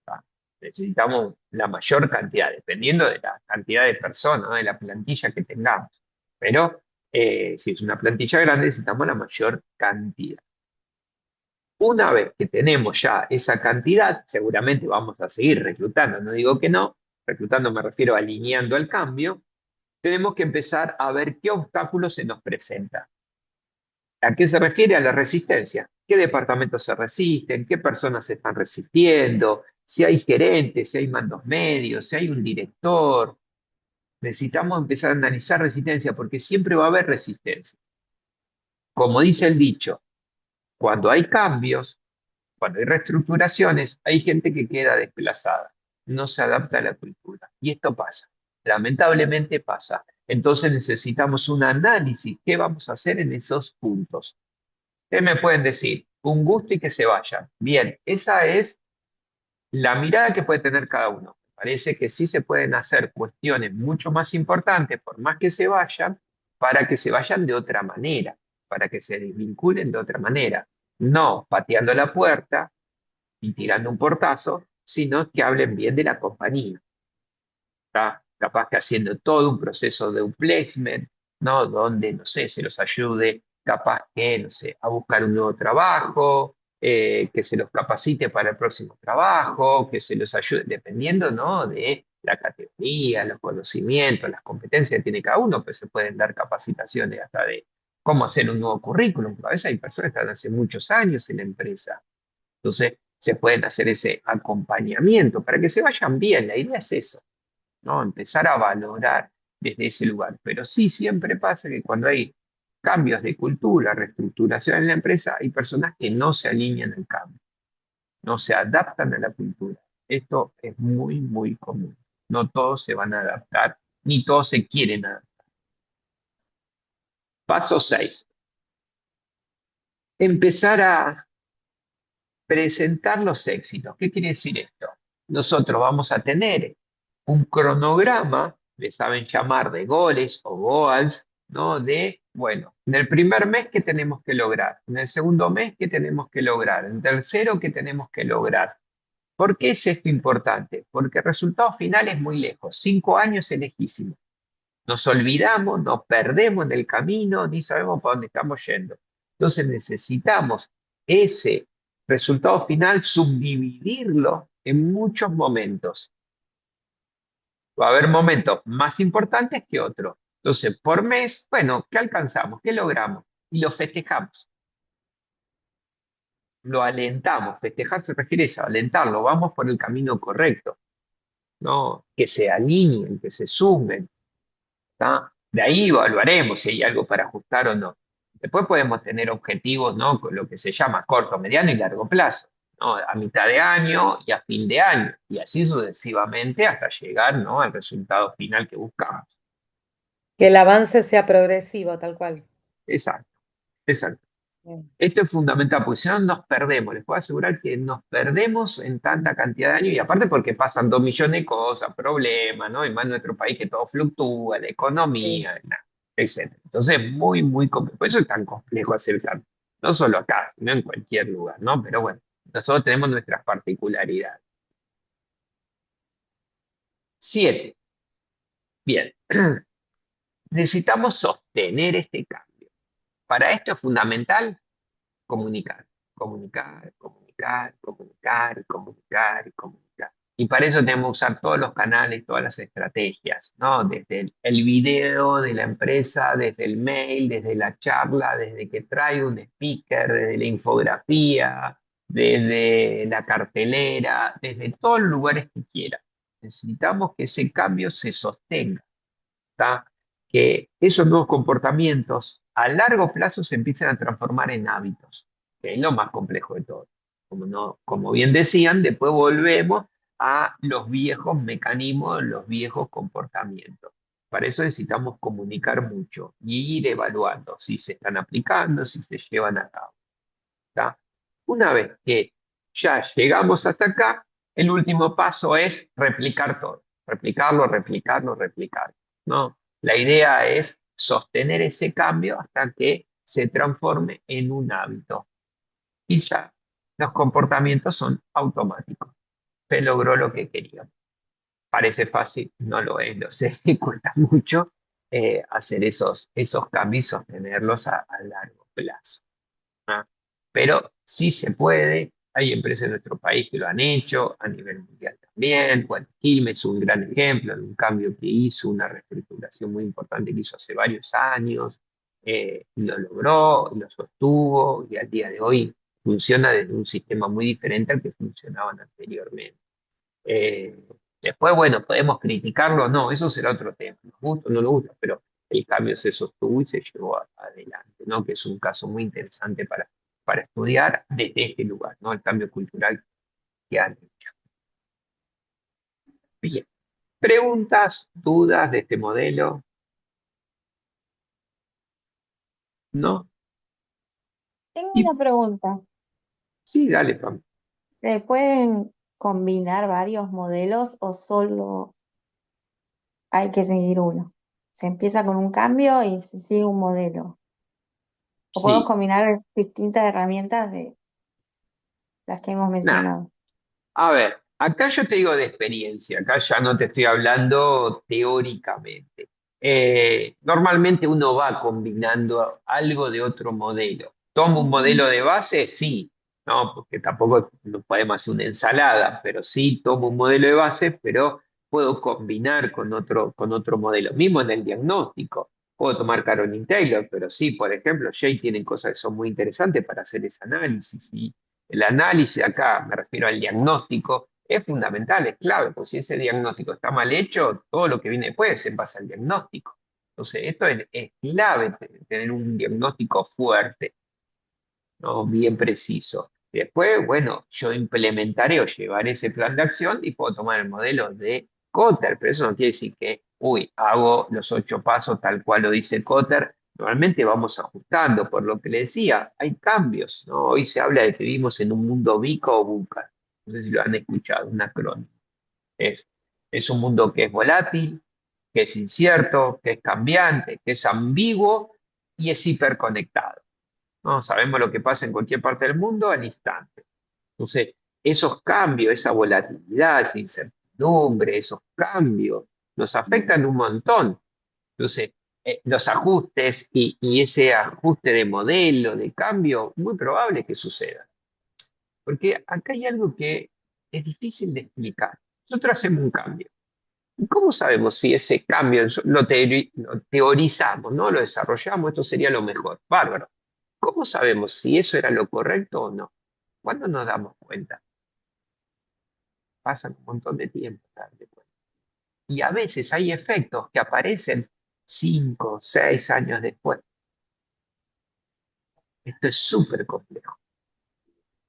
¿Tá? Necesitamos la mayor cantidad, dependiendo de la cantidad de personas, ¿no? De la plantilla que tengamos. Pero si es una plantilla grande, necesitamos la mayor cantidad. Una vez que tenemos ya esa cantidad, seguramente vamos a seguir reclutando, no digo que no, reclutando me refiero a alineando al cambio, tenemos que empezar a ver qué obstáculos se nos presentan. ¿A qué se refiere? A la resistencia. ¿Qué departamentos se resisten? ¿Qué personas se están resistiendo? Si hay gerentes, si hay mandos medios, si hay un director. Necesitamos empezar a analizar resistencia porque siempre va a haber resistencia. Como dice el dicho, cuando hay cambios, cuando hay reestructuraciones, hay gente que queda desplazada, no se adapta a la cultura. Y esto pasa, lamentablemente pasa. Entonces necesitamos un análisis. ¿Qué vamos a hacer en esos puntos? ¿Qué me pueden decir? Un gusto y que se vayan. Bien, esa es la mirada que puede tener cada uno. Parece que sí se pueden hacer cuestiones mucho más importantes, por más que se vayan, para que se vayan de otra manera, para que se desvinculen de otra manera. No pateando la puerta y tirando un portazo, sino que hablen bien de la compañía. ¿Tá? Capaz que haciendo todo un proceso de placement, ¿no? Donde, no sé, se los ayude, capaz que, no sé, a buscar un nuevo trabajo, que se los capacite para el próximo trabajo, que se los ayude, dependiendo, ¿no? De la categoría, los conocimientos, las competencias que tiene cada uno, pues se pueden dar capacitaciones hasta de cómo hacer un nuevo currículum, porque a veces hay personas que están hace muchos años en la empresa. Entonces, se pueden hacer ese acompañamiento para que se vayan bien. La idea es eso, ¿no? Empezar a valorar desde ese lugar. Pero sí siempre pasa que cuando hay cambios de cultura, reestructuración en la empresa, hay personas que no se alinean al cambio, no se adaptan a la cultura. Esto es muy, muy común. No todos se van a adaptar, ni todos se quieren adaptar. Paso 6. Empezar a presentar los éxitos. ¿Qué quiere decir esto? Nosotros vamos a tener un cronograma, le saben llamar de goles o goals, ¿no? De, bueno, en el primer mes, ¿qué tenemos que lograr? En el segundo mes, ¿qué tenemos que lograr? En el tercero, ¿qué tenemos que lograr? ¿Por qué es esto importante? Porque el resultado final es muy lejos. 5 años es lejísimo. Nos olvidamos, nos perdemos en el camino, ni sabemos para dónde estamos yendo. Entonces necesitamos ese resultado final subdividirlo en muchos momentos. Va a haber momentos más importantes que otros. Entonces, por mes, bueno, ¿qué alcanzamos? ¿Qué logramos? Y lo festejamos. Lo alentamos. Festejar se refiere a eso, alentarlo. Vamos por el camino correcto, ¿no? Que se alineen, que se sumen. ¿Tá? De ahí evaluaremos si hay algo para ajustar o no. Después podemos tener objetivos, ¿no? Con lo que se llama corto, mediano y largo plazo, ¿no? A mitad de año y a fin de año, y así sucesivamente hasta llegar, ¿no? Al resultado final que buscamos. Que el avance sea progresivo, tal cual. Exacto, exacto. Bien. Esto es fundamental, porque si no nos perdemos. Les puedo asegurar que nos perdemos en tanta cantidad de años, y aparte porque pasan 2 millones de cosas, problemas, ¿no? Y más en nuestro país que todo fluctúa, la Sí. economía, etc. Entonces, muy, muy complejo. Por eso es tan complejo hacer cambio. No solo acá, sino en cualquier lugar, ¿no? Pero bueno, nosotros tenemos nuestras particularidades. 7. Bien. Necesitamos sostener este cambio. Para esto es fundamental comunicar, comunicar, comunicar, comunicar, comunicar y comunicar. Y para eso tenemos que usar todos los canales, todas las estrategias, ¿no? Desde el video de la empresa, desde el mail, desde la charla, desde que trae un speaker, desde la infografía, desde la cartelera, desde todos los lugares que quiera. necesitamos que ese cambio se sostenga, ¿tá? Que esos nuevos comportamientos a largo plazo se empiecen a transformar en hábitos, que es lo más complejo de todo. Como, no, como bien decían, después volvemos a los viejos mecanismos, los viejos comportamientos. Para eso necesitamos comunicar mucho y ir evaluando si se están aplicando, si se llevan a cabo. ¿Tá? Una vez que ya llegamos hasta acá, el último paso es replicar todo, replicarlo, replicarlo, replicarlo, ¿no? La idea es sostener ese cambio hasta que se transforme en un hábito y ya los comportamientos son automáticos. Se logró lo que queríamos. Parece fácil, no lo es, lo sé, cuesta mucho hacer esos cambios y sostenerlos a largo plazo. ¿Ah? Pero sí se puede, hay empresas en nuestro país que lo han hecho, a nivel mundial también. Bueno, Quilmes es un gran ejemplo de un cambio que hizo, una reestructuración muy importante que hizo hace varios años, y lo logró, lo sostuvo, y al día de hoy funciona desde un sistema muy diferente al que funcionaban anteriormente. Eh, Después, bueno, podemos criticarlo, no, eso será otro tema, nos gusta o no nos gusta, pero el cambio se sostuvo y se llevó adelante, ¿no? Que es un caso muy interesante para estudiar desde este lugar, ¿no? El cambio cultural que han hecho. Bien, preguntas, dudas de este modelo, ¿no? Tengo Y una pregunta. sí, dale, Pam. ¿Se pueden combinar varios modelos o solo hay que seguir uno? Se empieza con un cambio y se sigue un modelo. O podemos Sí, combinar distintas herramientas de las que hemos nada. mencionado. A ver, acá yo te digo de experiencia, acá ya no te estoy hablando teóricamente. Normalmente uno va combinando algo de otro modelo. ¿Tomo un modelo de base? Sí, no, porque tampoco no podemos hacer una ensalada, pero sí tomo un modelo de base, pero puedo combinar con otro modelo. Mismo en el diagnóstico. Puedo tomar Caroline Taylor, pero sí, por ejemplo, Jay tienen cosas que son muy interesantes para hacer ese análisis. Y el análisis acá, me refiero al diagnóstico, es fundamental, es clave, porque si ese diagnóstico está mal hecho, todo lo que viene después se basa en el diagnóstico. Entonces, esto es clave, tener un diagnóstico fuerte, ¿no? Bien preciso. Después, bueno, yo implementaré o llevaré ese plan de acción y puedo tomar el modelo de Kotter, pero eso no quiere decir que, uy, hago los 8 pasos tal cual lo dice Kotter. Normalmente vamos ajustando, por lo que le decía, hay cambios, ¿no? Hoy se habla de que vivimos en un mundo bico o VUCA. No sé si lo han escuchado, un acrónimo. Es, es un mundo que es volátil, que es incierto, que es cambiante, que es ambiguo y es hiperconectado, ¿no? Sabemos lo que pasa en cualquier parte del mundo al instante. Entonces, esos cambios, esa volatilidad, esa incertidumbre, esos cambios, nos afectan un montón. Entonces, los ajustes y ese ajuste de modelo, de cambio, muy probable que suceda. Porque acá hay algo que es difícil de explicar. Nosotros hacemos un cambio. ¿Y cómo sabemos si ese cambio lo teorizamos, ¿no? Lo desarrollamos, esto sería lo mejor? Bárbaro. ¿Cómo sabemos si eso era lo correcto o no? ¿Cuándo nos damos cuenta? Pasan un montón de tiempo para darte cuenta. Y a veces hay efectos que aparecen 5 o 6 años después. Esto es súper complejo.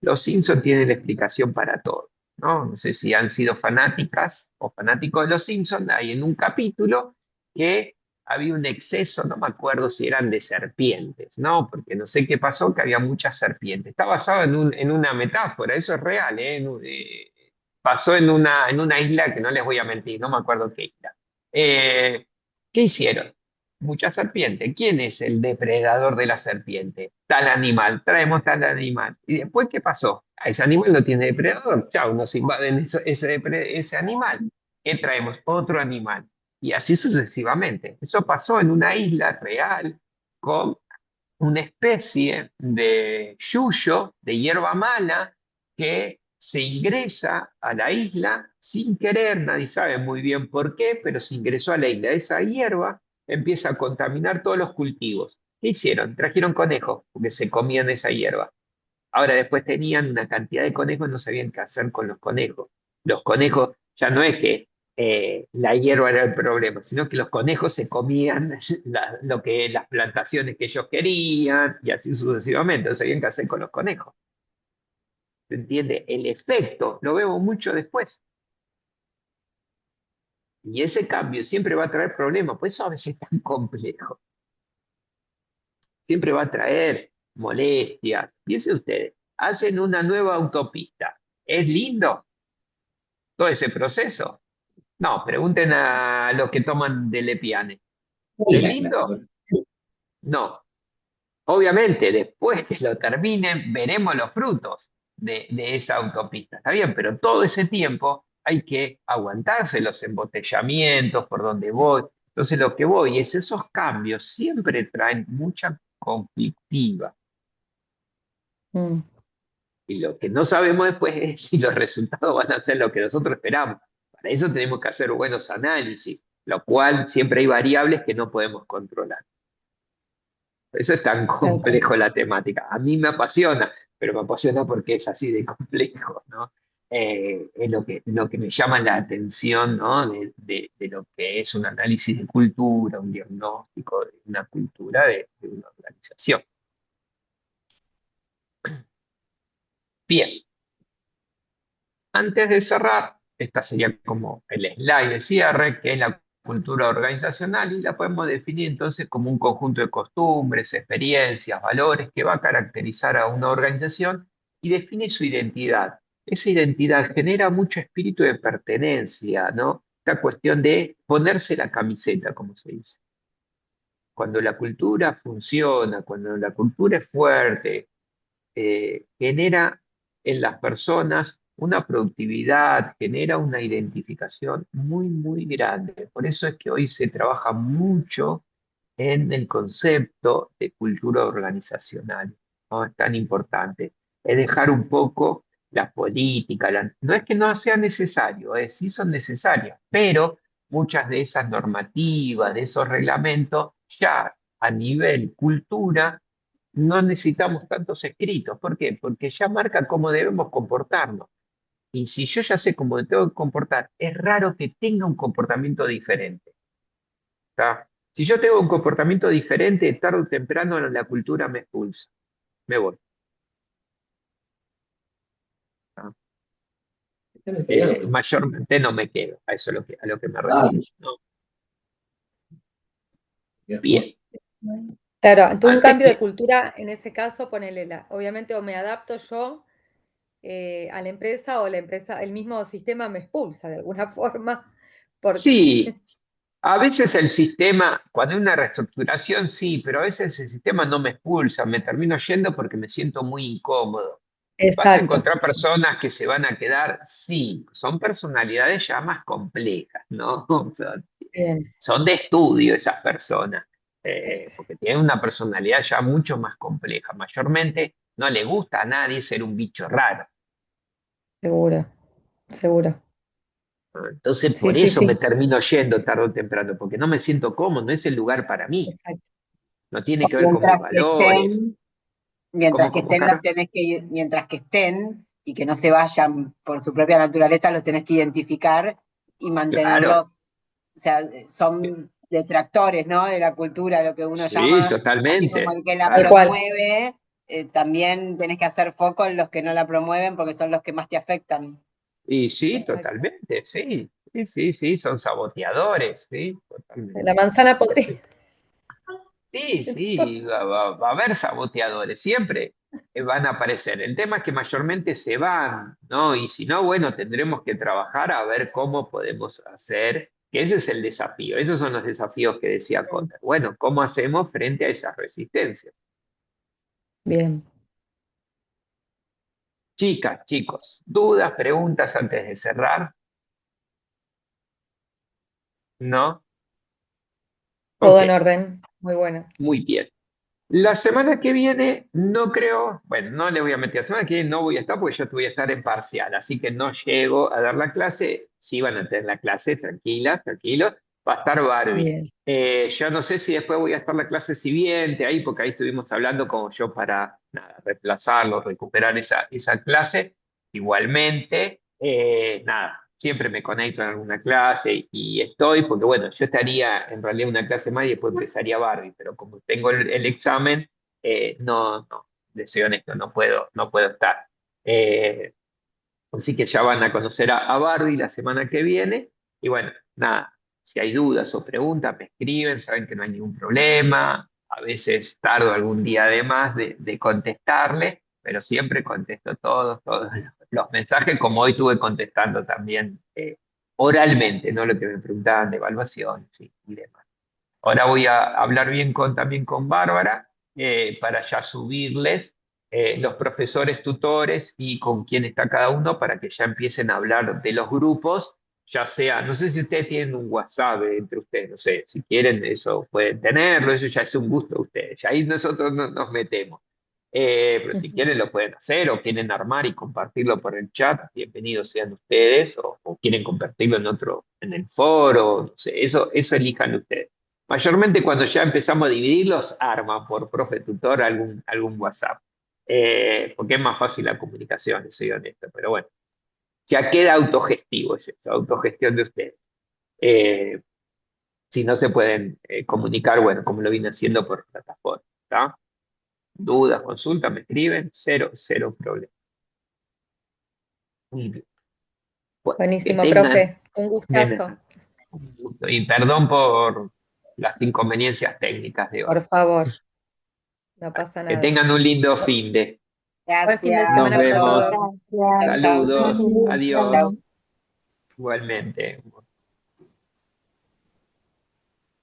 Los Simpsons tienen la explicación para todo, ¿no? No sé si han sido fanáticas o fanáticos de los Simpsons. Hay en un capítulo que había un exceso, no me acuerdo si eran de serpientes, ¿no? Porque no sé qué pasó, que había muchas serpientes. Está basado en una metáfora, eso es real, ¿eh? Pasó en una isla que no les voy a mentir, no me acuerdo qué isla. Eh, ¿Qué hicieron? Mucha serpiente. ¿Quién es el depredador de la serpiente? Tal animal. Traemos tal animal. ¿Y después qué pasó? A ese animal no tiene depredador. Chao, nos invaden ese animal. ¿Qué traemos? Otro animal. Y así sucesivamente. Eso pasó en una isla real con una especie de yuyo, de hierba mala, que se ingresa a la isla sin querer, nadie sabe muy bien por qué, pero se ingresó a la isla. Esa hierba empieza a contaminar todos los cultivos. ¿Qué hicieron? Trajeron conejos, porque se comían esa hierba. Ahora después tenían una cantidad de conejos, no sabían qué hacer con los conejos. Los conejos ya no es que la hierba era el problema, sino que los conejos se comían las plantaciones que ellos querían y así sucesivamente. Entonces habían que hacer con los conejos. ¿Se entiende? El efecto lo vemos mucho después. Y ese cambio siempre va a traer problemas, por eso a veces es tan complejo. Siempre va a traer molestias. Piensen ustedes, hacen una nueva autopista. ¿Es lindo todo ese proceso? No, pregunten a los que toman de Lepiane. ¿Es lindo? No. Obviamente, después que lo terminen, veremos los frutos de esa autopista. Está bien, pero todo ese tiempo hay que aguantarse los embotellamientos por donde voy. Entonces, lo que voy es esos cambios siempre traen mucha conflictiva. Mm, Y lo que no sabemos después es si los resultados van a ser lo que nosotros esperamos. Para eso tenemos que hacer buenos análisis, lo cual siempre hay variables que no podemos controlar. Por eso es tan tal cual. complejo la temática. A mí me apasiona, pero me apasiona porque es así de complejo, ¿no? Es lo que me llama la atención, ¿no? De lo que es un análisis de cultura, un diagnóstico de una cultura de una organización. Bien, antes de cerrar, esta sería como el slide de cierre, que es la cultura organizacional, y la podemos definir entonces como un conjunto de costumbres, experiencias, valores que va a caracterizar a una organización y define su identidad. Esa identidad genera mucho espíritu de pertenencia, ¿no? Esta cuestión de ponerse la camiseta, como se dice. Cuando la cultura funciona, cuando la cultura es fuerte, genera en las personas una productividad, genera una identificación muy, muy grande. Por eso es que hoy se trabaja mucho en el concepto de cultura organizacional, ¿no? Es tan importante. Es dejar un poco la política, no es que no sea necesario, sí son necesarias, pero muchas de esas normativas, de esos reglamentos, ya a nivel cultura, no necesitamos tantos escritos. ¿Por qué? Porque ya marca cómo debemos comportarnos. Y si yo ya sé cómo me tengo que comportar, es raro que tenga un comportamiento diferente. ¿Está? Si yo tengo un comportamiento diferente, tarde o temprano la cultura me expulsa. Me voy. ¿Está? Mayormente no me quedo. A eso es a lo que me refiero, ¿no? Bien. Claro, entonces un Antes cambio de que, cultura, en ese caso, ponele, obviamente o me adapto yo a la empresa o la empresa, el mismo sistema me expulsa de alguna forma, porque sí, a veces el sistema, cuando hay una reestructuración, sí, pero a veces el sistema no me expulsa, me termino yendo porque me siento muy incómodo. ¿Vas a exacto, encontrar personas que se van a quedar? Sí, son personalidades ya más complejas, ¿no? O sea, bien, son de estudio esas personas, porque tienen una personalidad ya mucho más compleja. Mayormente no le gusta a nadie ser un bicho raro, seguro, seguro. ¿no? Entonces, Sí, por sí, eso me sí, termino yendo tarde o temprano, porque no me siento cómodo, no es el lugar para mí, exacto. no tiene que ver con mis Mientras que valores. estén, ¿Cómo, mientras que cómo, estén, los Caro? tenés que, mientras que estén y que no se vayan por su propia naturaleza, los tenés que identificar y Claro, mantenerlos, o sea, son detractores, ¿no? De la cultura, lo que uno sí, llama, así como totalmente, el que la Tal claro. cual, promueve, también tenés que hacer foco en los que no la promueven porque son los que más te afectan. Y sí, exacto. totalmente, sí, sí, sí, sí, son saboteadores, sí, La totalmente. manzana podrida. Sí, sí, va a haber saboteadores, siempre van a aparecer. El tema es que mayormente se van, ¿no? Y si no, bueno, tendremos que trabajar a ver cómo podemos hacer, que ese es el desafío, esos son los desafíos que decía Kotler. Bueno, ¿cómo hacemos frente a esas resistencias? Bien. Chicas, chicos, ¿dudas, preguntas antes de cerrar? ¿No? Todo Ok, en orden. Muy bueno. muy bien. La semana que viene no creo, bueno, no le voy a meter, la semana que viene no voy a estar porque yo voy a estar en parcial, así que no llego a dar la clase, sí van a tener la clase, tranquila, tranquilo, va a estar Barbie. Bien. Yo no sé si después voy a estar la clase siguiente ahí, porque ahí estuvimos hablando como yo para nada, reemplazarlo, recuperar esa clase. Igualmente, nada, siempre me conecto en alguna clase y estoy, porque bueno, yo estaría en realidad una clase más y después empezaría Barbie, pero como tengo el examen, no, les soy honesto, no puedo estar. Eh, Así que ya van a conocer a Barbie la semana que viene. Y bueno, nada, si hay dudas o preguntas, me escriben, saben que no hay ningún problema. A veces tardo algún día de más de contestarle, pero siempre contesto todos los mensajes, como hoy estuve contestando también oralmente, ¿no? Lo que me preguntaban de evaluación y demás. Ahora voy a hablar bien también con Bárbara para ya subirles los profesores tutores y con quién está cada uno para que ya empiecen a hablar de los grupos, ya sea, no sé si ustedes tienen un WhatsApp entre ustedes, no sé, si quieren eso pueden tenerlo, eso ya es un gusto de ustedes, ya ahí nosotros no nos metemos. Pero si quieren lo pueden hacer o quieren armar y compartirlo por el chat, bienvenidos sean ustedes o quieren compartirlo en el foro, no sé, eso elijan ustedes. Mayormente cuando ya empezamos a dividirlos, arman por profe tutor algún WhatsApp, porque es más fácil la comunicación, soy honesto, pero bueno, ya queda autogestivo, es eso, autogestión de ustedes. Eh, si no se pueden comunicar, bueno, como lo vine haciendo por plataforma, ¿está? Dudas, consultas, me escriben, cero problema. Muy bien. Bueno, que Buenísimo, tengan, profe. Un de gustazo. nada, un gusto. Y perdón por las inconveniencias técnicas de hoy. Por favor, no pasa Que nada. tengan un lindo fin de. Buen fin de Gracias. Nos semana para vemos. todos. Chao, Gracias. chao. Saludos. Buen día. Adiós. Chao. Igualmente.